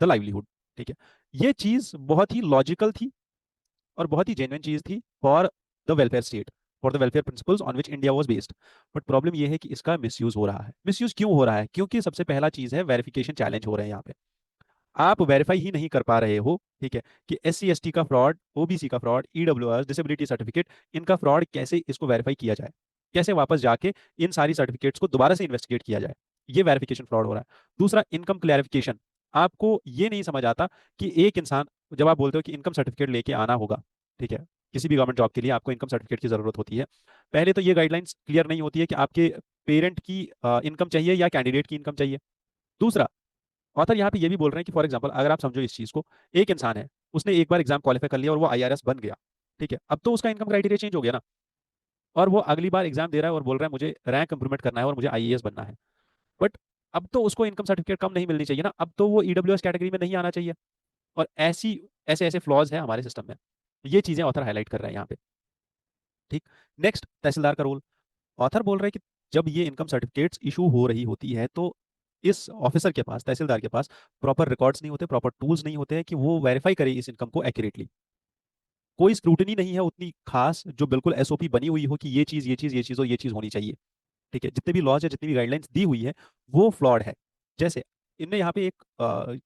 the livelihood. ठीक है, ये चीज बहुत ही लॉजिकल थी और बहुत ही जेन्युइन चीज थी for the welfare state, for the welfare principles on which India was based. But problem ये है कि इसका मिसयूज हो रहा है। मिसयूज क्यों हो रहा है? क्योंकि सबसे पहला चीज है वेरिफिकेशन चैलेंज हो रहे हैं यहाँ पे। आप वेरीफाई ही नहीं कर पा रहे हो, ठीक है, कि SC ST का फ्रॉड, ओबीसी का फ्रॉड, ईडब्ल्यूआर, डिसेबिलिटी सर्टिफिकेट, इनका फ्रॉड कैसे इसको वेरीफाई किया जाए, कैसे वापस जाके इन सारी सर्टिफिकेट्स को दोबारा से इन्वेस्टिगेट किया जाए। ये वेरिफिकेशन फ्रॉड हो रहा है। दूसरा, इनकम क्लैरिफिकेशन। आपको ये नहीं समझ आता कि एक इंसान, जब आप बोलते हो कि इनकम सर्टिफिकेट लेके आना होगा, ठीक है, किसी भी गवर्नमेंट जॉब के लिए आपको इनकम सर्टिफिकेट की जरूरत होती है। पहले तो ये गाइडलाइंस क्लियर नहीं होती है कि आपके पेरेंट की इनकम चाहिए या कैंडिडेट की इनकम चाहिए। दूसरा, ऑथर यहाँ पे ये भी बोल रहे हैं कि फॉर एग्जाम्पल अगर आप समझो इस चीज को, एक इंसान है, उसने एक बार एग्जाम क्वालिफाई कर लिया और वो IRS बन गया। ठीक है, अब तो उसका इनकम क्राइटेरिया चेंज हो गया ना, और वो अगली बार एग्जाम दे रहा है और बोल रहा है मुझे रैंक इंप्रूवमेंट करना है और मुझे IAS बनना है। बट अब तो उसको इनकम सर्टिफिकेट कम नहीं मिलनी चाहिए ना, अब तो वो EWS कैटेगरी में नहीं आना चाहिए। और ऐसी ऐसे ऐसे फ्लॉज है हमारे सिस्टम में। ये चीजें ऑथर हाईलाइट कर रहे हैं यहाँ पे। ठीक। नेक्स्ट, तहसीलदार का रोल। ऑथर बोल रहे हैं कि जब ये इनकम सर्टिफिकेट्स इशू हो रही होती है तो इस ऑफिसर के पास, तहसीलदार के पास प्रॉपर रिकॉर्ड्स नहीं होते, प्रॉपर टूल्स नहीं होते हैं कि वो वेरीफाई करे इस इनकम को एक्यूरेटली। कोई स्क्रूटनी नहीं है उतनी खास जो बिल्कुल SOP बनी हुई हो कि ये चीज, ये चीज, ये चीज और ये चीज होनी चाहिए। ठीक है, जितने भी लॉज है, जितनी भी गाइडलाइंस दी हुई है, वो फ्लॉड है। जैसे इनने यहाँ पे एक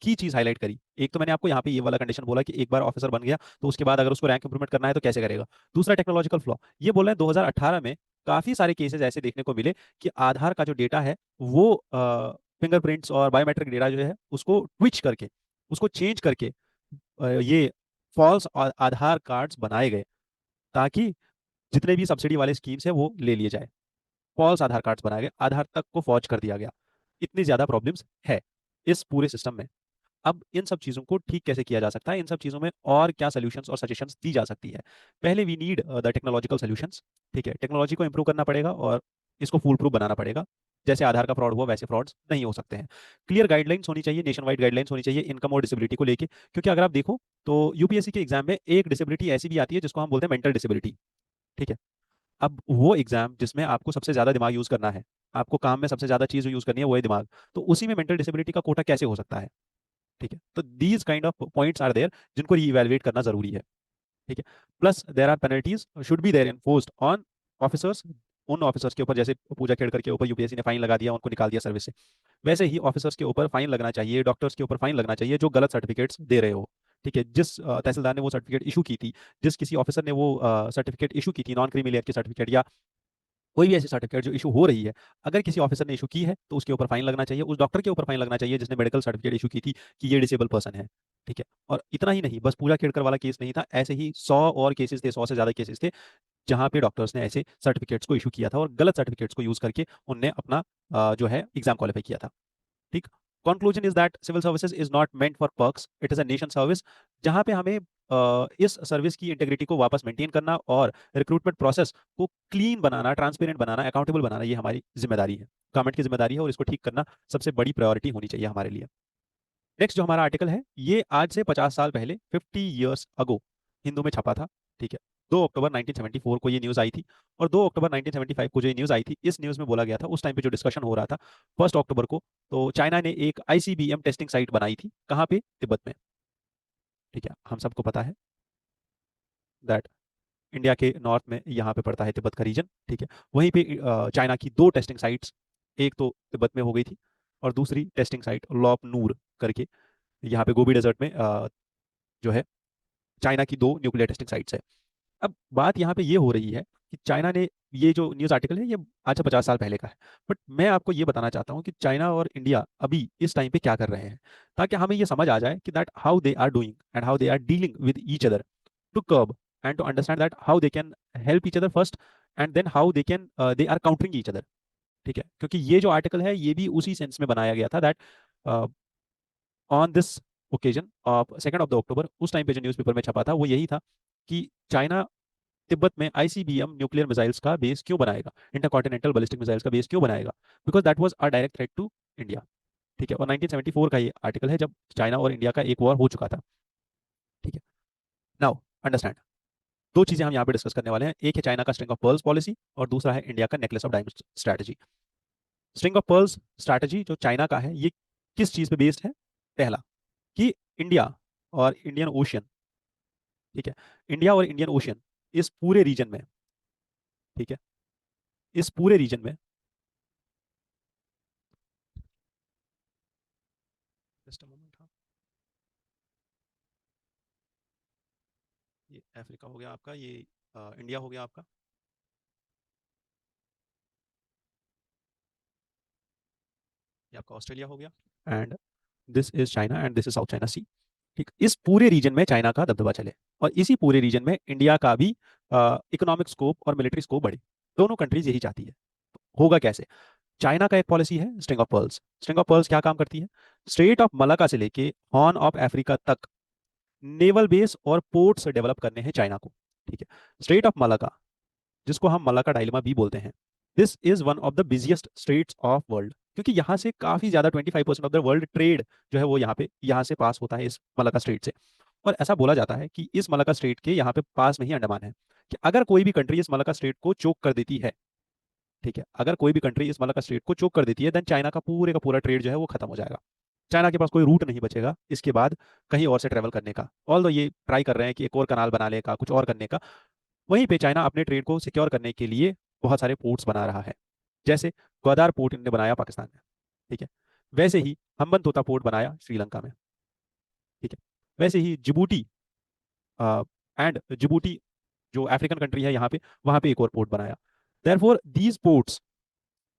की चीज हाईलाइट करी। एक तो मैंने आपको यहाँ पे ये वाला कंडीशन बोला कि एक बार ऑफिसर बन गया तो उसके बाद अगर उसको रैंक इंप्रूवमेंट करना है तो कैसे करेगा। दूसरा, टेक्नोलॉजिकल फ्लॉ। ये बोल रहे हैं 2018 में काफी सारे केसेस ऐसे देखने को मिले कि आधार का जो डेटा है वो फिंगरप्रिंट्स और बायोमेट्रिक डेटा जो है उसको ट्विच करके, उसको चेंज करके ये फॉल्स आधार कार्ड्स बनाए गए ताकि जितने भी सब्सिडी वाले स्कीम्स है वो ले लिए जाए। फॉल्स आधार कार्ड्स बनाए गए, आधार तक को फॉर्ज कर दिया गया। इतनी ज्यादा प्रॉब्लम्स है इस पूरे सिस्टम में। अब इन सब चीजों को ठीक कैसे किया जा सकता है, इन सब चीजों में और क्या सोल्यूशंस और सजेशंस दी जा सकती है? पहले we need the technological solutions. ठीक है, टेक्नोलॉजी को इंप्रूव करना पड़ेगा और इसको फूल प्रूफ बनाना पड़ेगा। जैसे आधार का फ्रॉड हुआ वैसे फ्रॉड्स नहीं हो सकते हैं। क्लियर गाइडलाइंस होनी चाहिए, नेशन वाइड गाइडलाइंस होनी चाहिए इनकम और डिसेबिलिटी को लेके, क्योंकि अगर आप देखो तो यूपीएससी के एग्जाम में एक डिसेबिलिटी ऐसी भी आती है जिसको हम बोलते हैं मेंटल डिसेबिलिटी। ठीक है, अब वो एग्जाम जिसमें आपको सबसे ज्यादा दिमाग यूज करना है, आपको काम में सबसे ज्यादा चीज यूज करनी है वो है दिमाग, तो उसी में मेंटल डिसेबिलिटी का कोटा कैसे हो सकता है? ठीक है, तो these kind of points are there जिनको रीइवैल्यूएट करना जरूरी है। ठीक है, plus there are penalties should be there enforced on officers. उन ऑफिसर्स के ऊपर, जैसे पूजा खेड़कर के ऊपर यूपीएससी ने फाइन लगा दिया, उनको निकाल दिया सर्विस से, वैसे ही ऑफिसर्स के ऊपर फाइन लगना चाहिए, डॉक्टर्स के ऊपर फाइन लगना चाहिए जो गलत सर्टिफिकेट्स दे रहे हो। ठीक है, जिस तहसीलदार ने वो सर्टिफिकेट इशू की थी, जिस किसी ऑफिसर ने वो सर्टिफिकेट इशू की थी, नॉन क्रीमी लेयर की सर्टिफिकेट या कोई भी ऐसी सर्टिफिकेट जो इशू हो रही है, अगर किसी ऑफिसर ने इशू की है तो उसके ऊपर फाइन लगना चाहिए, उस डॉक्टर के ऊपर फाइन लगना चाहिए जिसने मेडिकल सर्टिफिकेट इशू की थी कि ये डिसेबल पर्सन है। ठीक है, और इतना ही नहीं, बस पूजा खेड़कर वाला केस नहीं था, ऐसे ही 100 और केसेस थे, 100 से ज्यादा केसेस थे जहां पे डॉक्टर्स ने ऐसे सर्टिफिकेट्स को इशू किया था और गलत सर्टिफिकेट्स को यूज करके उनने अपना जो है एग्जाम क्वालिफाई किया था। ठीक। Conclusion is that civil services is not meant for perks, it is a nation service, जहां पे हमें इस सर्विस की इंटेग्रिटी को वापस मेंटेन करना और रिक्रूटमेंट प्रोसेस को क्लीन बनाना, ट्रांसपेरेंट बनाना, अकाउंटेबल बनाना, ये हमारी जिम्मेदारी है, गवर्नमेंट की जिम्मेदारी है, और इसको ठीक करना सबसे बड़ी प्रायोरिटी होनी चाहिए हमारे लिए। नेक्स्ट जो हमारा आर्टिकल है, ये आज से 50 साल पहले, 50 years अगो, हिंदू में छपा था। ठीक है, 2 अक्टूबर 1974 को ये न्यूज आई थी, और 2 अक्टूबर 1975 को जो ये न्यूज आई थी, इस न्यूज में बोला गया था, उस टाइम पे जो डिस्कशन हो रहा था, 1 अक्टूबर को, तो चाइना ने एक ICBM टेस्टिंग साइट बनाई थी, कहाँ पे? तिब्बत में। ठीक है, हम सबको पता है दैट इंडिया के नॉर्थ में यहाँ पे पड़ता है तिब्बत का रीजन। ठीक है, वहीं पे चाइना की दो टेस्टिंग साइट्स, एक तो तिब्बत में हो गई थी और दूसरी टेस्टिंग साइट लॉप नूर करके यहाँ पे गोबी डेजर्ट में जो है, चाइना की दो न्यूक्लियर टेस्टिंग साइट्स है। अब बात यहाँ पे ये हो रही है कि चाइना ने, ये जो न्यूज़ आर्टिकल है ये आज से 50 साल पहले का है, बट मैं आपको ये बताना चाहता हूँ कि चाइना और इंडिया अभी इस टाइम पे क्या कर रहे हैं, ताकि हमें ये समझ आ जाए कि that how they are doing and how they are dealing with each other to curb, and to understand that how they can help each other first and then how they are countering each other. ठीक है, क्योंकि ये जो article है ये भी उसी sense में बनाया गया था that on this occasion of 2 अक्टूबर, उस टाइम पे जो न्यूज़पेपर में छपा था वो यही था कि चाइना तिब्बत में आईसीबीएम न्यूक्लियर मिसाइल्स का बेस क्यों बनाएगा, इंटरकॉन्टिनेंटल बैलिस्टिक मिसाइल्स का बेस क्यों बनाएगा, because that was a direct threat to India. ठीक है, और 1974 का ये आर्टिकल है जब चाइना और इंडिया का एक वॉर हो चुका था। ठीक है, नाउ अंडरस्टैंड, दो चीजें हम यहाँ पे डिस्कस करने वाले हैं, एक है चाइना का स्ट्रिंग ऑफ पर्ल्स पॉलिसी और दूसरा है इंडिया का necklace of diamonds strategy. String of pearls strategy जो चाइना का है ये किस चीज पे बेस्ड है? पहला, कि इंडिया और इंडियन ओशियन, ठीक है, इंडिया और इंडियन ओशियन इस पूरे रीजन में, ठीक है, इस पूरे रीजन में, जस्ट अ मोमेंट, हाँ, ये अफ्रीका हो गया आपका, ये इंडिया हो गया आपका, ये आपका ऑस्ट्रेलिया हो गया, and this is China and this is South China Sea. ठीक, इस पूरे रीजन में चाइना का दबदबा चले और इसी पूरे रीजन में इंडिया का भी इकोनॉमिक स्कोप और मिलिट्री स्कोप बढ़े, दोनों कंट्रीज यही चाहती है। होगा कैसे? चाइना का एक पॉलिसी है string of pearls. String of pearls क्या काम करती है? स्ट्रेट ऑफ मलाका से लेके हॉर्न ऑफ अफ्रीका तक नेवल बेस और पोर्ट्स डेवलप करने हैं चाइना को। ठीक है, स्ट्रेट ऑफ मलाका, जिसको हम मलाका डायलेमा भी बोलते हैं, this is one of the busiest straits of world, क्योंकि यहाँ से काफी ज्यादा 25% ऑफ द वर्ल्ड ट्रेड जो है वो यहाँ से पास होता है इस मलाका स्ट्रेट से। और ऐसा बोला जाता है कि इस मलाका स्ट्रेट के यहाँ पे पास में ही अंडमान है, कि अगर कोई भी कंट्री इस मलाका स्ट्रेट को चोक कर देती है, ठीक है, अगर कोई भी कंट्री इस मलाका स्ट्रेट को चोक कर देती है, देन चाइना का पूरा ट्रेड जो है वो खत्म हो जाएगा। चाइना के पास कोई रूट नहीं बचेगा इसके बाद कहीं और से ट्रेवल करने का, ऑल ये ट्राई कर रहे हैं कि एक और कनाल बनाने का, कुछ और करने का। वहीं पे चाइना अपने ट्रेड को सिक्योर करने के लिए बहुत सारे पोर्ट्स बना रहा है, जैसे ग्वादार पोर्ट इन्होंने बनाया पाकिस्तान में, ठीक है, वैसे ही हम्बनतोता पोर्ट बनाया श्रीलंका में, ठीक है, वैसे ही जिबूटी एंड जिबूटी जो अफ्रीकन कंट्री है यहाँ पे, वहां पे एक और पोर्ट बनाया। देयरफॉर दीज पोर्ट्स,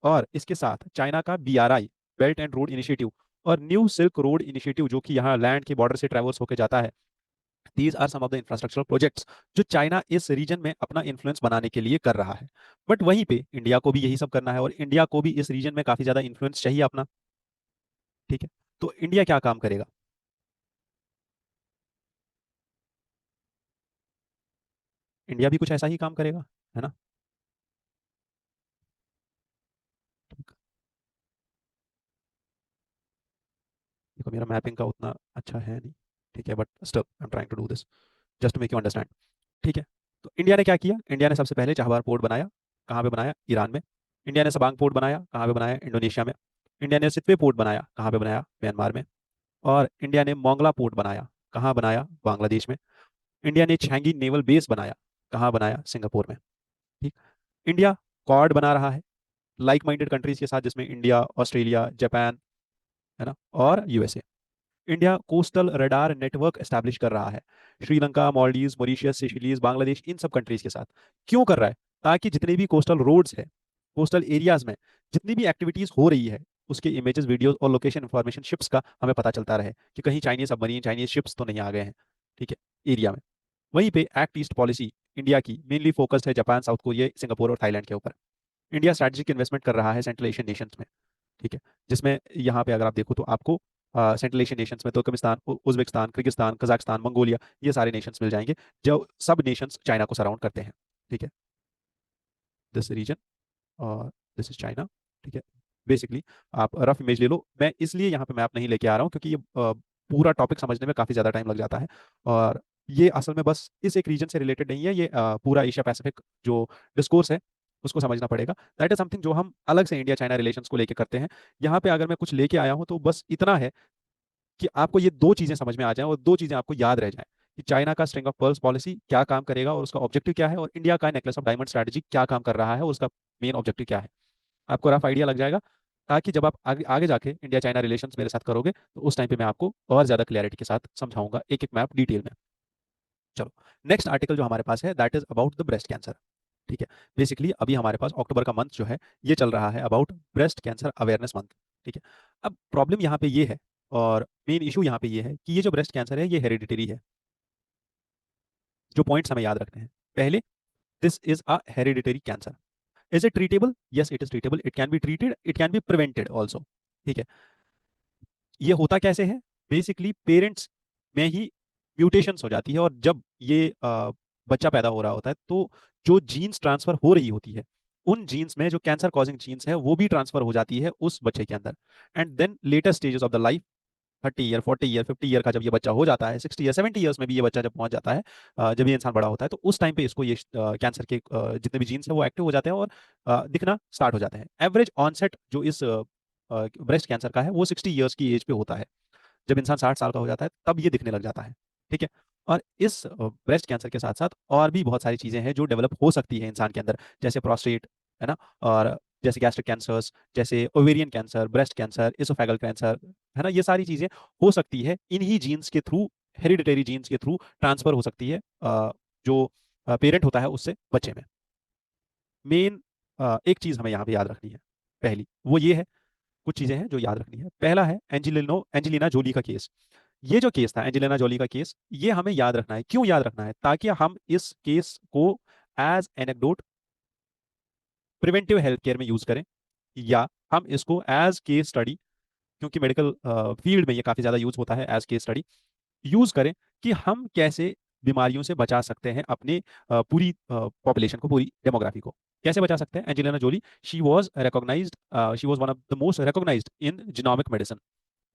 और इसके साथ चाइना का BRI, belt and road initiative, और न्यू सिल्क रोड इनिशिएटिव जो कि यहाँ लैंड के बॉर्डर से ट्रेवल्स होकर जाता है, these are some of the infrastructural projects जो चाइना इस रीजन में अपना इन्फ्लुएंस बनाने के लिए कर रहा है। बट वहीं पे इंडिया को भी यही सब करना है और इंडिया को भी इस रीजन में काफी ज्यादा इन्फ्लुएंस चाहिए अपना। ठीक है, तो इंडिया क्या काम करेगा? इंडिया भी कुछ ऐसा ही काम करेगा, है ना? ठीक, देखो मेरा मैपिंग का उतना अच्छा है नहीं, ठीक है, but still I am trying to do this just to make you understand. ठीक है, तो इंडिया ने क्या किया? इंडिया ने सबसे पहले चाबहार पोर्ट बनाया, कहाँ पे बनाया? ईरान में। इंडिया ने सबांग पोर्ट बनाया, कहाँ पे बनाया? इंडोनेशिया में। इंडिया ने सितवे पोर्ट बनाया, कहाँ पे बनाया? म्यांमार में। और इंडिया ने मोंगला पोर्ट बनाया, कहाँ बनाया? बांग्लादेश में। इंडिया ने छांगी नेवल बेस बनाया, कहाँ बनाया? सिंगापुर में। ठीक, इंडिया क्वाड बना रहा है लाइक माइंडेड कंट्रीज के साथ, जिसमें इंडिया, ऑस्ट्रेलिया, जापान, है ना, और USA. India coastal radar network establish कर रहा है Sri Lanka, Maldives, Mauritius, Seychelles, Bangladesh, इन सब कंट्रीज के साथ। क्यों कर रहा है? ताकि जितने भी कोस्टल रोड्स है, कोस्टल एरियाज में जितनी भी एक्टिविटीज हो रही है, उसके इमेजेस, वीडियोस और लोकेशन इंफॉर्मेशन शिप्स का हमें पता चलता रहे कि कहीं चाइनीज सबमरीन, चाइनीज शिप्स तो नहीं आ गए हैं। ठीक है, एरिया में। वहीं पे एक्ट ईस्ट पॉलिसी इंडिया की मेनली फोकस्ड है जापान, साउथ कोरिया, सिंगापुर और थाईलैंड के ऊपर। इंडिया स्ट्रेटेजिक इन्वेस्टमेंट कर रहा है सेंट्रल एशियन नेशंस में। ठीक है, जिसमें यहाँ पे अगर आप देखो तो आपको सेंट्रल एशियन नेशंस में Turkmenistan, Uzbekistan, Kyrgyzstan, Kazakhstan, Mongolia, ये सारे नेशंस मिल जाएंगे जो सब नेशंस चाइना को सराउंड करते हैं। ठीक है, दिस रीजन और दिस इज चाइना। ठीक है, बेसिकली आप रफ इमेज ले लो, मैं इसलिए यहाँ पे मैप नहीं लेके आ रहा हूँ क्योंकि ये पूरा टॉपिक समझने में काफ़ी ज़्यादा टाइम लग जाता है, और ये असल में बस इस एक रीजन से रिलेटेड नहीं है, ये पूरा एशिया पैसिफिक जो डिस्कोर्स है उसको समझना पड़ेगा। दैट इज समथिंग जो हम अलग से इंडिया चाइना रिलेशंस को लेके करते हैं। यहाँ पे अगर मैं कुछ लेके आया हूँ तो बस इतना है कि आपको ये दो चीजें समझ में आ जाएं और दो चीजें आपको याद रह जाएं कि चाइना का स्ट्रिंग ऑफ पर्ल्स पॉलिसी क्या काम करेगा और उसका ऑब्जेक्टिव क्या है, और इंडिया का नेकलेस ऑफ डायमंड स्ट्रैटेजी क्या काम कर रहा है और उसका मेन ऑब्जेक्टिव क्या है। आपको रफ आइडिया लग जाएगा, ताकि जब आप आगे आगे जाके इंडिया चाइना रिलेशंस मेरे साथ करोगे तो उस टाइम पे मैं आपको और ज्यादा क्लैरिटी के साथ समझाऊंगा एक एक मैप डिटेल में। चलो, नेक्स्ट आर्टिकल जो हमारे पास है that is about the breast cancer. ठीक है, बेसिकली अभी हमारे पास अक्टूबर का मंथ जो है ये चल रहा है about breast cancer awareness month. ठीक है, अब प्रॉब्लम यहाँ पे ये है और मेन इशू यहाँ पे ये है कि ये जो ब्रेस्ट कैंसर है ये हेरिडिटरी है। जो पॉइंट्स हमें याद रखने हैं, पहले, this is a hereditary cancer. Is it treatable? Yes, it is treatable, it can be treated, it can be prevented also. ठीक है। ये होता कैसे है? बेसिकली पेरेंट्स में ही म्यूटेशंस हो जाती है, और जब ये बच्चा पैदा हो रहा होता है तो जो जीन्स ट्रांसफर हो रही होती है, उन जीन्स में जो कैंसर कॉजिंग जीन्स है वो भी ट्रांसफर हो जाती है उस बच्चे के अंदर। And then later stages of the life, 30 year, 40 year, 50 year का जब ये बच्चा हो जाता है, 60 ईयर, 70 ईयर्स में भी ये बच्चा जब पहुंच जाता है, जब ये इंसान बड़ा होता है, तो उस टाइम पे इसको ये कैंसर के जितने भी जीन्स है वो एक्टिव हो जाते हैं और दिखना स्टार्ट हो जाते हैं। एवरेज ऑनसेट जो इस ब्रेस्ट कैंसर का है वो 60 ईयर्स की एज पे होता है। जब इंसान 60 साल का हो जाता है तब ये दिखने लग जाता है। ठीक है। और इस ब्रेस्ट कैंसर के साथ साथ और भी बहुत सारी चीजें हैं जो डेवलप हो सकती है इंसान के अंदर, जैसे प्रोस्टेट, है ना, और जैसे गैस्ट्रिक कैंसर्स, जैसे ovarian cancer, breast cancer, oesophageal cancer, है ना, ये सारी चीजें हो सकती है इन्हीं जीन्स के थ्रू, हेरिडिटरी जीन्स के थ्रू ट्रांसफर हो सकती है जो पेरेंट होता है उससे बच्चे में। मेन एक चीज हमें यहाँ पे याद रखनी है, पहली वो ये है, कुछ चीजें हैं जो याद रखनी है। पहला है एंजेलिना जोली का केस। ये जो केस था एंजेलिना जोली का केस, ये हमें याद रखना है। क्यों याद रखना है? ताकि हम इस केस को as anecdote preventive health care में यूज करें, या हम इसको एज केस स्टडी, क्योंकि मेडिकल फील्ड में ये काफी ज्यादा यूज होता है, एज केस स्टडी यूज करें कि हम कैसे बीमारियों से बचा सकते हैं अपने पूरी पॉपुलेशन को, पूरी डेमोग्राफी को कैसे बचा सकते हैं। Angelina Jolie, she was recognised, she was one of the most recognised in genomic medicine.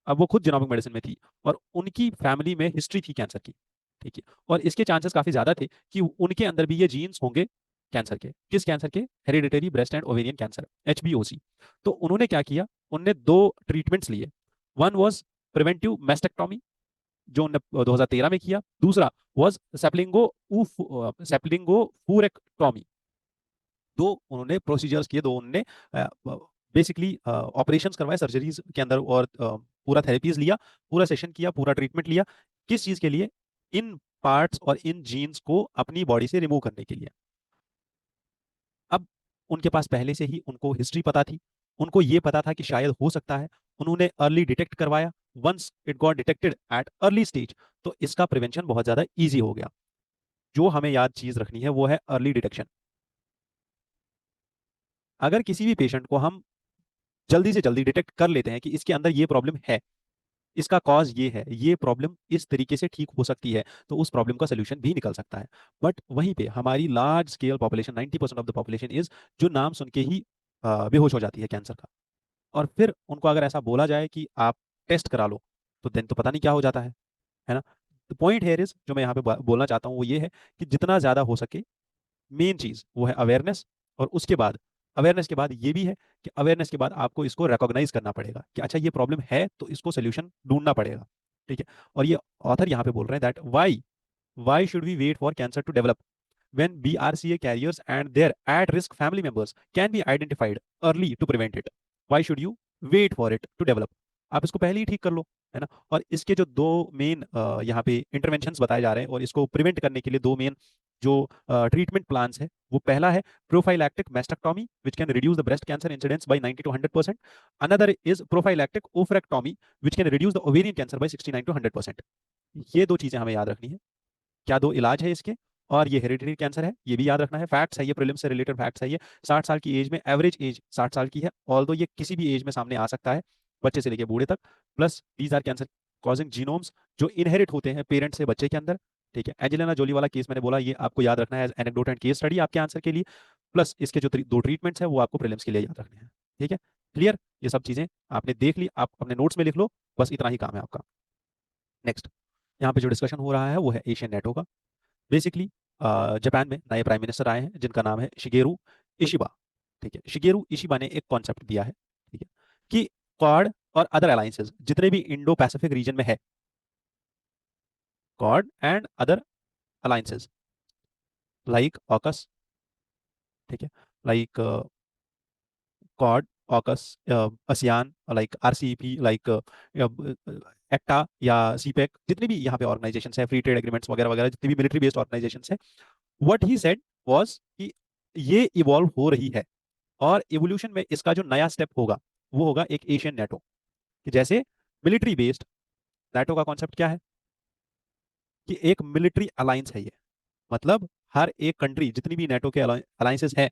अब वो खुद जिनोमिक मेडिसिन में थी और उनकी फैमिली में हिस्ट्री थी कैंसर की। ठीक है। और इसके चांसेस काफी ज्यादा थे कि उनके अंदर भी ये जीन्स होंगे कैंसर के। किस कैंसर के? Hereditary breast and ovarian cancer, HBOC। तो उन्होंने क्या किया, उन्होंने दो ट्रीटमेंट्स लिए। वन वाज प्रिवेंटिव मेस्टेक्टोमी, जो उन्होंने 2013 में किया। दूसरा वाज सेप्लिंगो फूरेक्टोमी। दो उन्होंने प्रोसीजर्स किए, दो उन्होंने बेसिकली ऑपरेशंस करवाए सर्जरीज के अंदर, और पूरा थेरेपीज लिया, पूरा सेशन किया, पूरा ट्रीटमेंट लिया। किस चीज के लिए? इन पार्ट्स और इन जीन्स को अपनी बॉडी से रिमूव करने के लिए। अब उनके पास पहले से ही उनको हिस्ट्री पता थी, उनको ये पता था कि शायद हो सकता है, उन्होंने अर्ली डिटेक्ट करवाया। Once it got detected at early stage, तो इसका प्रिवेंशन बहुत ज्यादा इजी हो गया। जो हमें याद चीज रखनी है वो है अर्ली डिटेक्शन। अगर किसी भी पेशेंट को हम जल्दी से जल्दी डिटेक्ट कर लेते हैं कि इसके अंदर ये प्रॉब्लम है, इसका कॉज ये है, ये प्रॉब्लम इस तरीके से ठीक हो सकती है, तो उस प्रॉब्लम का सोल्यूशन भी निकल सकता है। बट वहीं पे हमारी large scale population, 90% of the population is, जो नाम सुन के ही बेहोश हो जाती है कैंसर का। और फिर उनको अगर ऐसा बोला जाए कि आप टेस्ट करा लो, तो देन तो पता नहीं क्या हो जाता है ना। तो पॉइंट हेयर इज, जो मैं यहाँ पे बोलना चाहता हूँ वो ये है कि जितना ज्यादा हो सके, मेन चीज वो है अवेयरनेस। और उसके बाद, अवेयरनेस के बाद ये भी है कि अवेयरनेस के बाद आपको इसको रिकॉग्नाइज करना पड़ेगा कि अच्छा ये प्रॉब्लम है, तो इसको सोल्यूशन ढूंढना पड़ेगा। ठीक है। और ये ऑथर यहाँ पे बोल रहे हैं that why should we wait for cancer to develop when BRCA carriers and their at-risk family members can be identified early to prevent it. Why should you wait for it to develop? आप इसको पहले ही ठीक कर लो, है ना। और इसके जो दो मेन यहाँ पे इंटरवेंशंस बताए जा रहे हैं, और इसको प्रिवेंट करने के लिए दो मेन जो ट्रीटमेंट प्लान्स है, वो पहला है prophylactic mastectomy which can reduce the breast cancer incidence by 90 to 100%। Another is prophylactic oophorectomy which can reduce the ovarian cancer by 69 to 100%। ये दो चीजें हमें याद रखनी है। क्या दो इलाज है इसके, और ये हेरिडिटरी कैंसर है, ये भी याद रखना है। फैक्ट्स है ये, प्रीलिम्स से रिलेटेड फैक्ट्स है ये। 60 साल की एज में, एवरेज एज 60 साल की है, ऑल्दो ये किसी भी एज में सामने आ सकता है, बच्चे से लेके बूढ़े तक। Plus these are cancer causing genomes जो इनहेरिट होते हैं पेरेंट से बच्चे के अंदर। ठीक है। एंजेलिना जोली वाला केस मैंने बोला, ये आपको याद रखना है as anecdote and case study आपके आंसर के लिए। प्लस इसके जो दो ट्रीटमेंट्स है वो आपको प्रीलिम्स के लिए याद रखने हैं। ठीक है। क्लियर? ये सब चीजें आपने देख ली, आप अपने नोट्स में लिख लो, बस इतना ही काम है आपका। नेक्स्ट, यहाँ पे जो डिस्कशन हो रहा है वो है एशियन नेटो का। बेसिकली जापान में नए प्राइम मिनिस्टर आए हैं जिनका नाम है शिगेरू इशिबा। ठीक है। शिगेरू इशिबा ने एक कॉन्सेप्ट दिया है, ठीक है, कि क्वाड और अदर अलायंसेस जितने भी इंडो पैसिफिक रीजन में है, Quad and other alliances like AUKUS, ठीक है, like Quad, AUKUS, ASEAN, like RCEP, like ECTA या सीपेक, जितनी भी यहाँ पे ऑर्गेनाइजेशन है, फ्री ट्रेड एग्रीमेंट्स वगैरह वगैरह, जितनी भी मिलिट्री बेस्ड ऑर्गेनाइजेशन है, व्हाट ही सेड वाज कि ये इवॉल्व हो रही है, और इवोल्यूशन में इसका जो नया स्टेप होगा वो होगा एक एशियन नेटो। कि जैसे मिलिट्री बेस्ड नेटो का कॉन्सेप्ट क्या है कि एक मिलिट्री अलायंस है ये, मतलब हर एक कंट्री, जितनी भी नेटो के अलायंसेस है,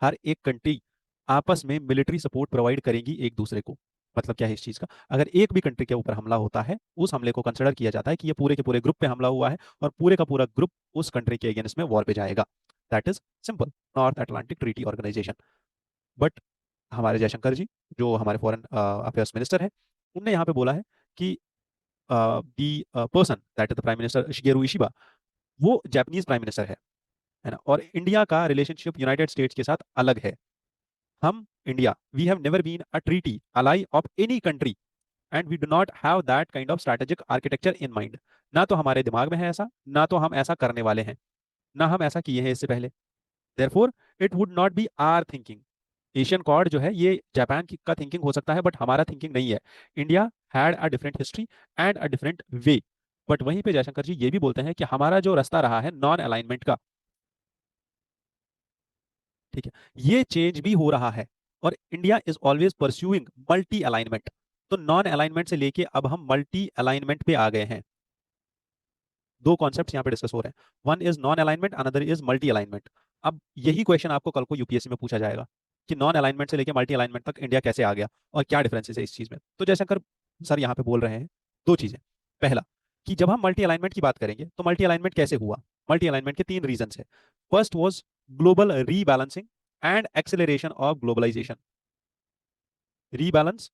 हर एक कंट्री आपस में मिलिट्री सपोर्ट प्रोवाइड करेंगी एक दूसरे को। मतलब क्या है इस चीज का, अगर एक भी कंट्री के ऊपर हमला होता है, उस हमले को कंसिडर किया जाता है कि ये पूरे के पूरे ग्रुप पे हमला हुआ है और पूरे का पूरा ग्रुप उस कंट्री के अगेंस्ट में वॉर पे जाएगा। That is simple, North Atlantic Treaty Organization. But हमारे जयशंकर जी, जो हमारे फॉरेन अफेयर्स मिनिस्टर है, उनने यहाँ पे बोला है कि the person that is the prime minister Shigeru Ishiba, वो जापानीज प्राइम मिनिस्टर है ना, और इंडिया का रिलेशनशिप यूनाइटेड स्टेट्स के साथ अलग है। हम India, we have never been a treaty ally of any country and we do not have that kind of strategic architecture in mind. ना तो हमारे दिमाग में है ऐसा, ना तो हम ऐसा करने वाले हैं, ना हम ऐसा किए हैं इससे पहले। Therefore it would not be our thinking. Asian cord जो है ये जापान की का थिंकिंग हो सकता है, बट हमारा थिंकिंग नहीं है। India had a different history and a different way. But वहीं पे जयशंकर जी ये भी बोलते हैं कि हमारा जो रास्ता रहा है नॉन अलाइनमेंट का, ठीक है, ये चेंज भी हो रहा है। और India is always pursuing multi alignment. तो नॉन अलाइनमेंट से लेके अब हम मल्टी अलाइनमेंट पे आ गए हैं। दो कॉन्सेप्ट्स यहाँ पे डिस्कस हो रहे हैं, one is non alignment, another is multi alignment. अब यही क्वेश्चन आपको कल को यूपीएससी में पूछा जाएगा कि नॉन अलाइनमेंट से लेके मल्टी अलाइनमेंट तक इंडिया कैसे आ गया और क्या डिफरेंसेस है इस चीज में। तो जयशंकर सर यहाँ पे बोल रहे हैं दो चीजें। पहला, कि जब हम मल्टी अलाइनमेंट की बात करेंगे तो मल्टी अलाइनमेंट कैसे हुआ। मल्टी अलाइनमेंट के तीन रीजन है। First was global rebalancing and acceleration of globalisation. Rebalance,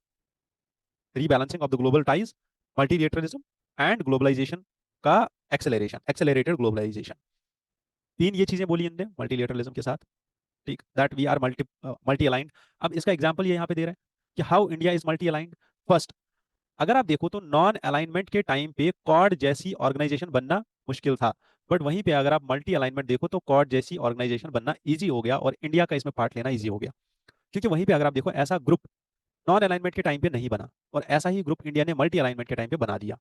rebalancing of the global ties, multilateralism and globalisation का एक्सेलरेशन, एक्सेलरेटेड ग्लोबलाइजेशन। तीन ये चीजें बोली इनने मल्टीलेटरलिज्म के साथ। ठीक, that we are multi aligned. अब इसका एग्जांपल ये यहाँ पे दे रहे हैं कि how India is multi aligned. First, अगर आप देखो तो नॉन अलाइनमेंट के टाइम पे कॉड जैसी ऑर्गेनाइजेशन बनना मुश्किल था, बट वहीं पे अगर आप मल्टी अलाइनमेंट देखो तो कॉड जैसी ऑर्गेनाइजेशन बनना इजी हो गया और इंडिया का इसमें पार्ट लेना इजी हो गया। क्योंकि वहीं पे अगर आप देखो ऐसा ग्रुप नॉन अलाइनमेंट के टाइम पे नहीं बना और ऐसा ही ग्रुप इंडिया ने मल्टी अलाइनमेंट के टाइम पे बना दिया।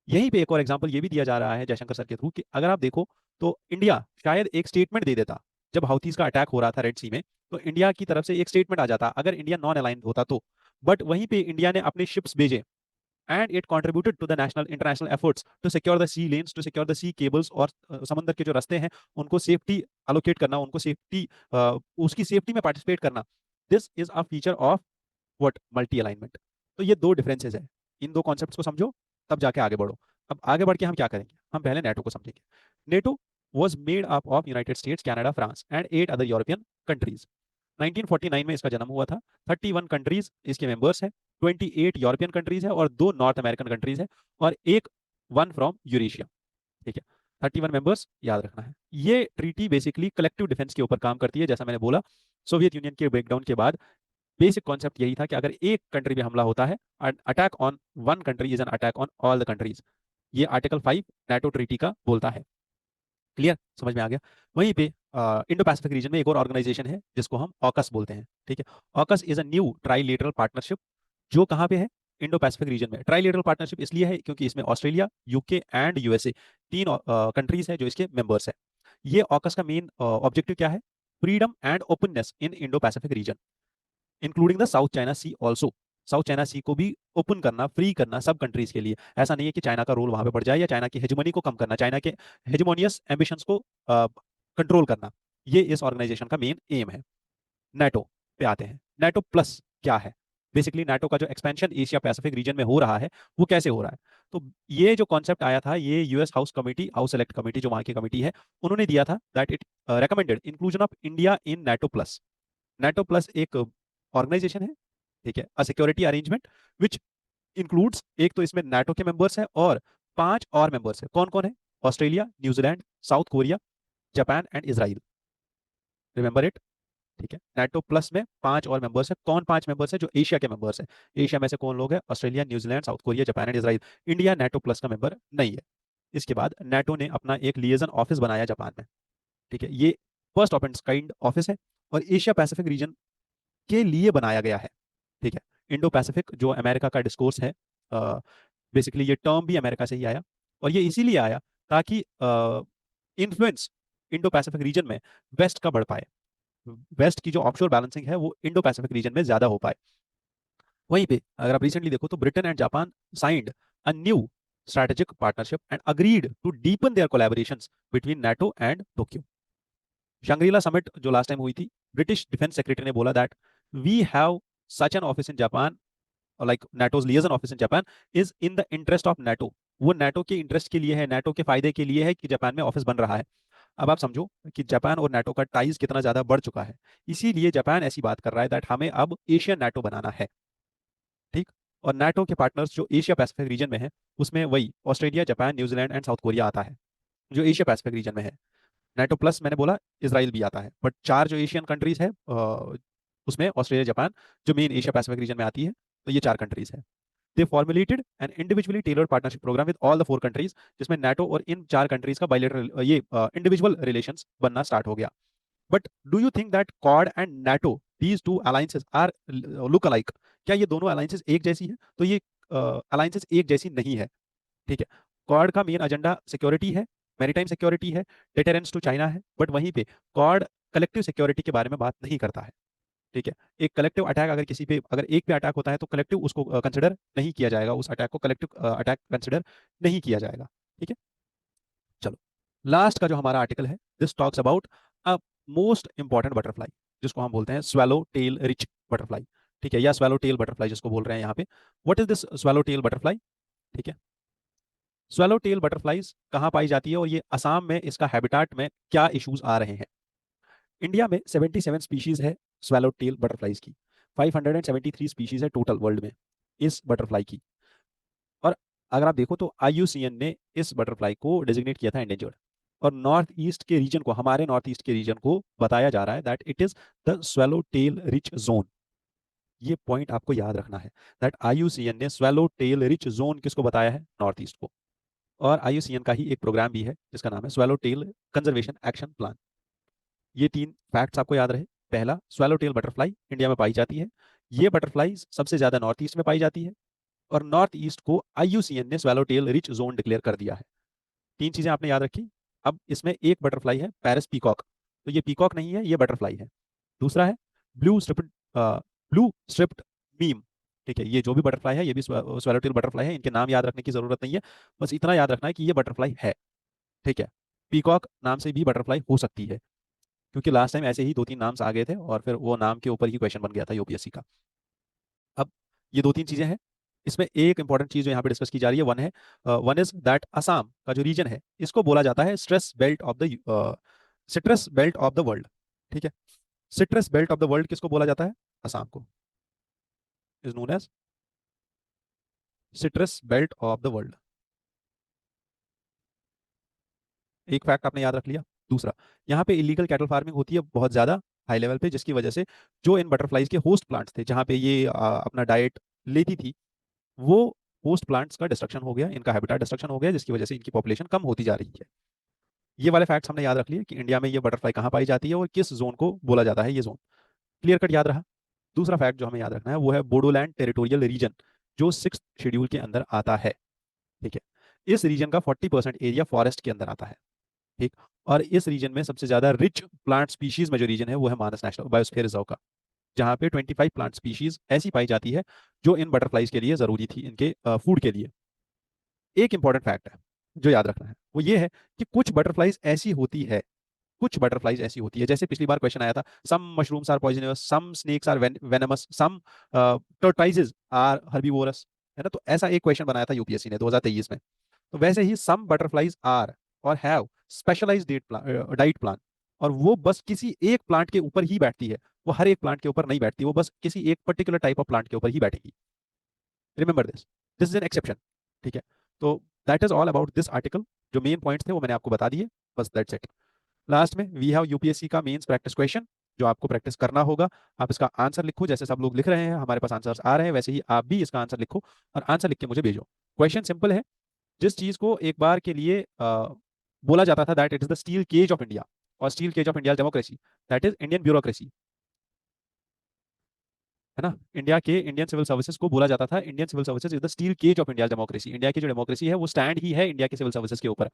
यहीं पे एक और एग्जांपल ये भी दिया जा रहा है जयशंकर सर के थ्रू कि अगर आप देखो तो इंडिया शायद एक स्टेटमेंट दे देता जब हाउथीज का अटैक हो रहा था रेड सी में, तो इंडिया की तरफ से एक स्टेटमेंट आ जाता अगर इंडिया नॉन अलाइन होता तो। बट वहीं पे इंडिया ने अपने शिप्स भेजे and it contributed to the national international efforts to secure the sea lanes, to secure the sea cables, और समंदर के जो रास्ते हैं उनको सेफ्टी अलोकेट करना, उनको सेफ्टी, उसकी सेफ्टी में पार्टिसिपेट करना। This is a feature of what multi alignment. तो ये दो डिफरेंसेस है, इन दो कॉन्सेप्ट्स को समझो तब जाके आगे बढ़ो। अब आगे बढ़ के हम क्या करेंगे, हम पहले नेटो को समझेंगे। NATO was made up of United states, Canada, France and 8 other European countries. 1949 में इसका जन्म हुआ था। 31 कंट्रीज इसके मेंबर्स हैं, 28 यूरोपियन कंट्रीज है और दो नॉर्थ अमेरिकन कंट्रीज है और एक वन फ्रॉम यूरेशिया। ठीक है, 31 मेंबर्स याद रखना है। ये ट्रीटी बेसिकली कलेक्टिव डिफेंस के ऊपर काम करती है। जैसा मैंने बोला, सोवियत यूनियन के ब्रेकडाउन के बाद बेसिक कॉन्सेप्ट यही था कि अगर एक कंट्री पे हमला होता है, attack on one country is an attack on all the countries. ये आर्टिकल 5 नाटो ट्रीटी का बोलता है। क्लियर, समझ में आ गया। वहीं पे इंडो पैसिफिक रीजन में एक और ऑर्गेनाइजेशन है जिसको हम ऑकस बोलते हैं। ठीक है, AUKUS is a new trilateral partnership जो कहाँ पे है, इंडो पैसिफिक रीजन में। ट्राइलेटरल पार्टनरशिप इसलिए है क्योंकि इसमें ऑस्ट्रेलिया, यूके एंड यूएसए, तीन कंट्रीज है जो इसके मेंबर्स है। ये ऑकस का मेन ऑब्जेक्टिव क्या है, freedom and openness in Indo Pacific region including the South China Sea also. South China Sea को भी ओपन करना, फ्री करना सब कंट्रीज के लिए। ऐसा नहीं है कि चाइना का रोल वहां पे बढ़ जाए या चाइना की हेजमनी को कम करना, चाइना के हेजमोनियस एम्बिशंस को कंट्रोल करना। ये इस ऑर्गेनाइजेशन का मेन एम है। नाटो पे आते हैं। नाटो प्लस क्या है, बेसिकली नाटो का जो एक्सपेंशन एशिया पैसिफिक रीजन में हो रहा है वो कैसे हो रहा है। तो ये जो कॉन्सेप्ट आया था, ये US house committee, house select committee जो वहां की कमेटी है, उन्होंने दिया था that it recommended inclusion of India in NATO plus. NATO plus एक ऑर्गेनाइजेशन है, ठीक है, a security arrangement which includes, एक तो इसमें नाटो के मेंबर्स हैं और पांच और मेंबर्स हैं। कौन कौन है, Australia, New Zealand, south Korea, Japan and Israel. Remember it. ठीक है, नाटो प्लस में पांच और मेंबर्स है। कौन पांच मेंबर्स है, जो एशिया के मेंबर्स है। एशिया में से कौन लोग हैं, Australia, New Zealand, south Korea, Japan and Israel. India NATO plus का मेंबर नहीं है। इसके बाद नाटो ने अपना एक लिएजन ऑफिस बनाया जापान में। ठीक है, ये first of its kind office है और एशिया पैसिफिक रीजन के लिए बनाया गया है। ठीक है, इंडो पैसिफिक जो अमेरिका का डिस्कोर्स है, बेसिकली ये टर्म भी अमेरिका से ही आया और ये इसीलिए आया ताकि इन्फ्लुएंस इंडो पैसिफिक रीजन में वेस्ट का बढ़ पाए, वेस्ट की जो ऑफशोर बैलेंसिंग है वो इंडो पैसिफिक रीजन में ज्यादा हो पाए। वहीं पे अगर आप रिसेंटली देखो तो Britain and Japan signed a new strategic partnership and agreed to deepen their collaborations between NATO and Tokyo. Shangri La summit जो लास्ट टाइम हुई थी, ब्रिटिश डिफेंस सेक्रेटरी ने बोला that we have such an office in Japan, like NATO's liaison office in Japan is in the interest of NATO. वो NATO के interest के लिए है, नाटो के फायदे के लिए है कि जापान में ऑफिस बन रहा है। अब आप समझो कि जापान और नाटो का टाइज कितना ज्यादा बढ़ चुका है। इसीलिए जापान ऐसी बात कर रहा है दैट हमें अब एशियन नाटो बनाना है। ठीक। और नाटो के पार्टनर्स जो एशिया पैसिफिक रीजन में है, उसमें वही Australia, Japan, New Zealand and south Korea आता है जो एशिया पैसिफिक रीजन में है। नाटो प्लस मैंने बोला इसराइल भी आता है, बट चार जो एशियन कंट्रीज है उसमें ऑस्ट्रेलिया, जापान जो मेन एशिया पैसिफिक रीजन में आती है, तो ये चार कंट्रीज है। They formulated an individually tailored partnership programme with all the four countries, जिसमें नाटो और इन चार कंट्रीज का बायलैटरल ये इंडिविजुअल रिलेशंस बनना स्टार्ट हो गया। But do you think that Quad and NATO, these two alliances are look alike? क्या ये दोनों अलायंसेस एक जैसी है? तो ये अलायंसेस एक जैसी नहीं है। ठीक है। क्वाड का मेन एजेंडा सिक्योरिटी है, मैरीटाइम सिक्योरिटी है, डिटरेंस टू चाइना है, बट वहीं पे क्वाड कलेक्टिव सिक्योरिटी के बारे में बात नहीं करता है। ठीक है। एक कलेक्टिव अटैक अगर किसी पे, अगर एक पे अटैक होता है तो कलेक्टिव उसको कंसिडर नहीं किया जाएगा, उस अटैक को कलेक्टिव अटैक कंसिडर नहीं किया जाएगा। ठीक है। चलो, लास्ट का जो हमारा आर्टिकल है, this talks about a most important butterfly, जिसको हम बोलते हैं स्वेलो टेल रिच बटरफ्लाई। ठीक है, या स्वेलो टेल बटरफ्लाई जिसको बोल रहे हैं यहाँ पे। What is this swallowtail butterfly? ठीक है। स्वेलो टेल बटरफ्लाइज कहाँ पाई जाती है और ये असम में इसका हैबिटाट में क्या इश्यूज आ रहे हैं? इंडिया में 77 स्पीशीज है स्वेलो टेल बटरफ्लाइज की। 573 स्पीशीज है टोटल वर्ल्ड में इस बटरफ्लाई की। और अगर आप देखो तो IUCN ने इस बटरफ्लाई को डेजिग्नेट किया था एंडेंजर्ड। और नॉर्थ ईस्ट के रीजन को, हमारे नॉर्थ ईस्ट के रीजन को बताया जा रहा है that it is the swallowtail rich zone. ये पॉइंट आपको याद रखना है दैट IUCN ने स्वेलो टेल रिच जोन किसको बताया है? नॉर्थ ईस्ट को। और IUCN का ही एक प्रोग्राम भी है जिसका नाम है swallowtail conservation action plan. ये तीन फैक्ट्स आपको याद रहे। पहला, स्वेलो टेल बटरफ्लाई इंडिया में पाई जाती है। ये बटरफ्लाई सबसे ज्यादा नॉर्थ ईस्ट में पाई जाती है। और नॉर्थ ईस्ट को IUCN ने swallowtail rich zone declare कर दिया है। तीन चीजें आपने याद रखी। अब इसमें एक बटरफ्लाई है पैरिस पीकॉक, तो ये पीकॉक नहीं है, ये बटरफ्लाई है। दूसरा है ब्लू स्ट्रिप्ड मीम। ठीक है, ये जो भी बटरफ्लाई है ये भी स्वेलो टेल बटरफ्लाई है। इनके नाम याद रखने की जरूरत नहीं है, बस इतना याद रखना है कि ये बटरफ्लाई है। ठीक है। पीकॉक नाम से भी बटरफ्लाई हो सकती है, क्योंकि लास्ट टाइम ऐसे ही दो तीन नाम्स आ गए थे और फिर वो नाम के ऊपर ही क्वेश्चन बन गया था यूपीएससी का। अब ये दो तीन चीजें हैं। इसमें एक इंपॉर्टेंट चीज जो यहाँ पे डिस्कस की जा रही है, वन इज दैट असम का जो रीजन है इसको बोला जाता है stress belt of the citrus belt of the world. ठीक है। Citrus belt of the world किसको बोला जाता है? असम को is known as citrus belt of the world. एक फैक्ट आपने याद रख लिया। दूसरा, यहाँ पे इलीगल कैटल फार्मिंग होती है बहुत ज्यादा हाई लेवल पे, जिसकी वजह से जो इन बटरफ्लाइज के होस्ट प्लांट्स थे जहाँ पे ये अपना डाइट लेती थी, वो होस्ट प्लांट्स का डिस्ट्रक्शन हो गया, इनका हैबिटेट डिस्ट्रक्शन हो गया, जिसकी वजह से इनकी पॉपुलेशन कम होती जा रही है। ये वाले फैक्ट्स हमने याद रख लिए कि इंडिया में ये बटरफ्लाई कहाँ पाई जाती है और किस जोन को बोला जाता है ये जोन। क्लियर कट याद रहा। दूसरा फैक्ट जो हमें याद रखना है वो है बोडोलैंड टेरिटोरियल रीजन, जो 6th शेड्यूल के अंदर आता है। ठीक है। इस रीजन का 40% एरिया फॉरेस्ट के अंदर आता है। ठीक। और इस रीजन में सबसे ज्यादा रिच प्लांट स्पीशीज में जो रीजन है वो है मानस नेशनल बायोस्फीयर रिजर्व का, जहाँ पे 25 प्लांट स्पीशीज ऐसी पाई जाती है जो इन बटरफ्लाइज के लिए जरूरी थी, इनके फूड के लिए। एक इंपॉर्टेंट फैक्ट है जो याद रखना है, वो ये है कि कुछ बटरफ्लाइज ऐसी होती है, कुछ बटरफ्लाइज ऐसी होती है, जैसे पिछली बार क्वेश्चन आया था, some mushrooms are poisonous, some snakes are venomous, some tortoises are herbivorous, है ना। तो ऐसा एक क्वेश्चन बनाया था यूपीएससी ने 2023 में। तो वैसे ही सम बटरफ्लाइज आर और हैव स्पेशलाइज्ड डाइट प्लान, और वो बस किसी एक प्लांट के ऊपर ही बैठती है, वो हर एक प्लांट के ऊपर नहीं बैठती, वो बस किसी एक पर्टिकुलर टाइप ऑफ प्लांट के ऊपर ही बैठेगी। Remember this, this is an exception. ठीक है। तो that is all about this article. जो मेन पॉइंट्स थे वो मैंने आपको बता दिए, बस दैट्स इट। लास्ट में वी हैव यूपीएससी का मेंस प्रैक्टिस क्वेश्चन जो आपको प्रैक्टिस करना होगा। आप इसका आंसर लिखो, जैसे सब लोग लिख रहे हैं, हमारे पास आंसर्स आ रहे हैं, वैसे ही आप भी इसका आंसर लिखो और आंसर लिख के मुझे भेजो। क्वेश्चन सिंपल है। जिस चीज को एक बार के लिए बोला जाता था that it is the steel cage of India, और steel cage of India democracy, that is Indian bureaucracy, है ना। इंडिया के इंडियन सिविल सर्विसेज को बोला जाता था Indian civil services is the steel cage of India democracy. India की जो डेमोक्रेसी है वो स्टैंड ही है इंडिया के सिविल सर्विसेज के ऊपर।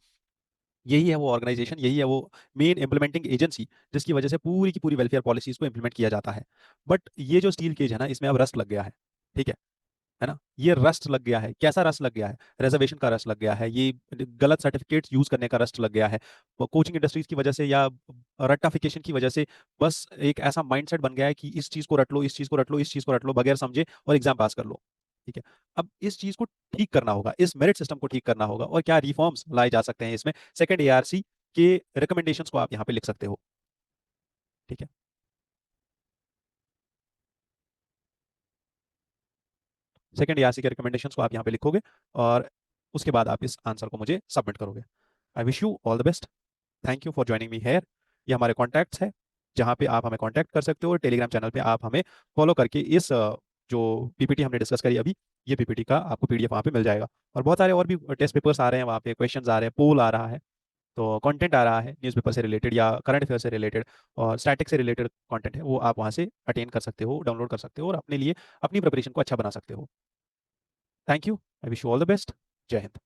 यही है वो ऑर्गेनाइजेशन, यही है वो मेन इंप्लीमेंटिंग एजेंसी, जिसकी वजह से पूरी की पूरी वेलफेयर पॉलिसीज को इंप्लीमेंट किया जाता है। बट ये जो स्टील केज है ना, इसमें अब रस्ट लग गया है। ठीक है। है ना, ये रस्ट लग गया है। कैसा रस्ट लग गया है? रिजर्वेशन का रस्ट लग गया है, ये गलत सर्टिफिकेट्स यूज करने का रस्ट लग गया है, कोचिंग इंडस्ट्रीज की वजह से या रट्टाफिकेशन की वजह से। बस एक ऐसा माइंडसेट बन गया है कि इस चीज को रट लो, इस चीज को रट लो, इस चीज को रट लो, बगैर समझे और एग्जाम पास कर लो। ठीक है। अब इस चीज को ठीक करना होगा, इस मेरिट सिस्टम को ठीक करना होगा, और क्या रिफॉर्म्स लाए जा सकते हैं इसमें? सेकंड एआरसी के रिकमेंडेशंस को आप यहाँ पे लिख सकते हो। ठीक है। सेकंड एआरसी के रिकमेंडेशंस को आप यहाँ पे लिखोगे, और उसके बाद आप इस आंसर को मुझे सबमिट करोगे। I wish you all the best. Thank you for joining me here. ये हमारे कॉन्टैक्ट्स हैं, जहाँ पे आप हमें कॉन्टैक्ट कर सकते हो, और टेलीग्राम चैनल पे आप हमें फॉलो करके इस जो पीपीटी हमने डिस्कस करी अभी, ये पीपीटी का आपको पीडीएफ वहाँ पे मिल जाएगा। और बहुत सारे और भी टेस्ट पेपर्स आ रहे हैं वहाँ पे, क्वेश्चंस आ रहे हैं, पोल आ रहा है, तो कंटेंट आ रहा है न्यूज़पेपर से रिलेटेड या करंट अफेयर से रिलेटेड, और स्टैटिक से रिलेटेड कंटेंट है, वो आप वहाँ से अटेंड कर सकते हो, डाउनलोड कर सकते हो, और अपने लिए अपनी प्रिपरेशन को अच्छा बना सकते हो। Thank you. I wish you all the best. जय हिंद।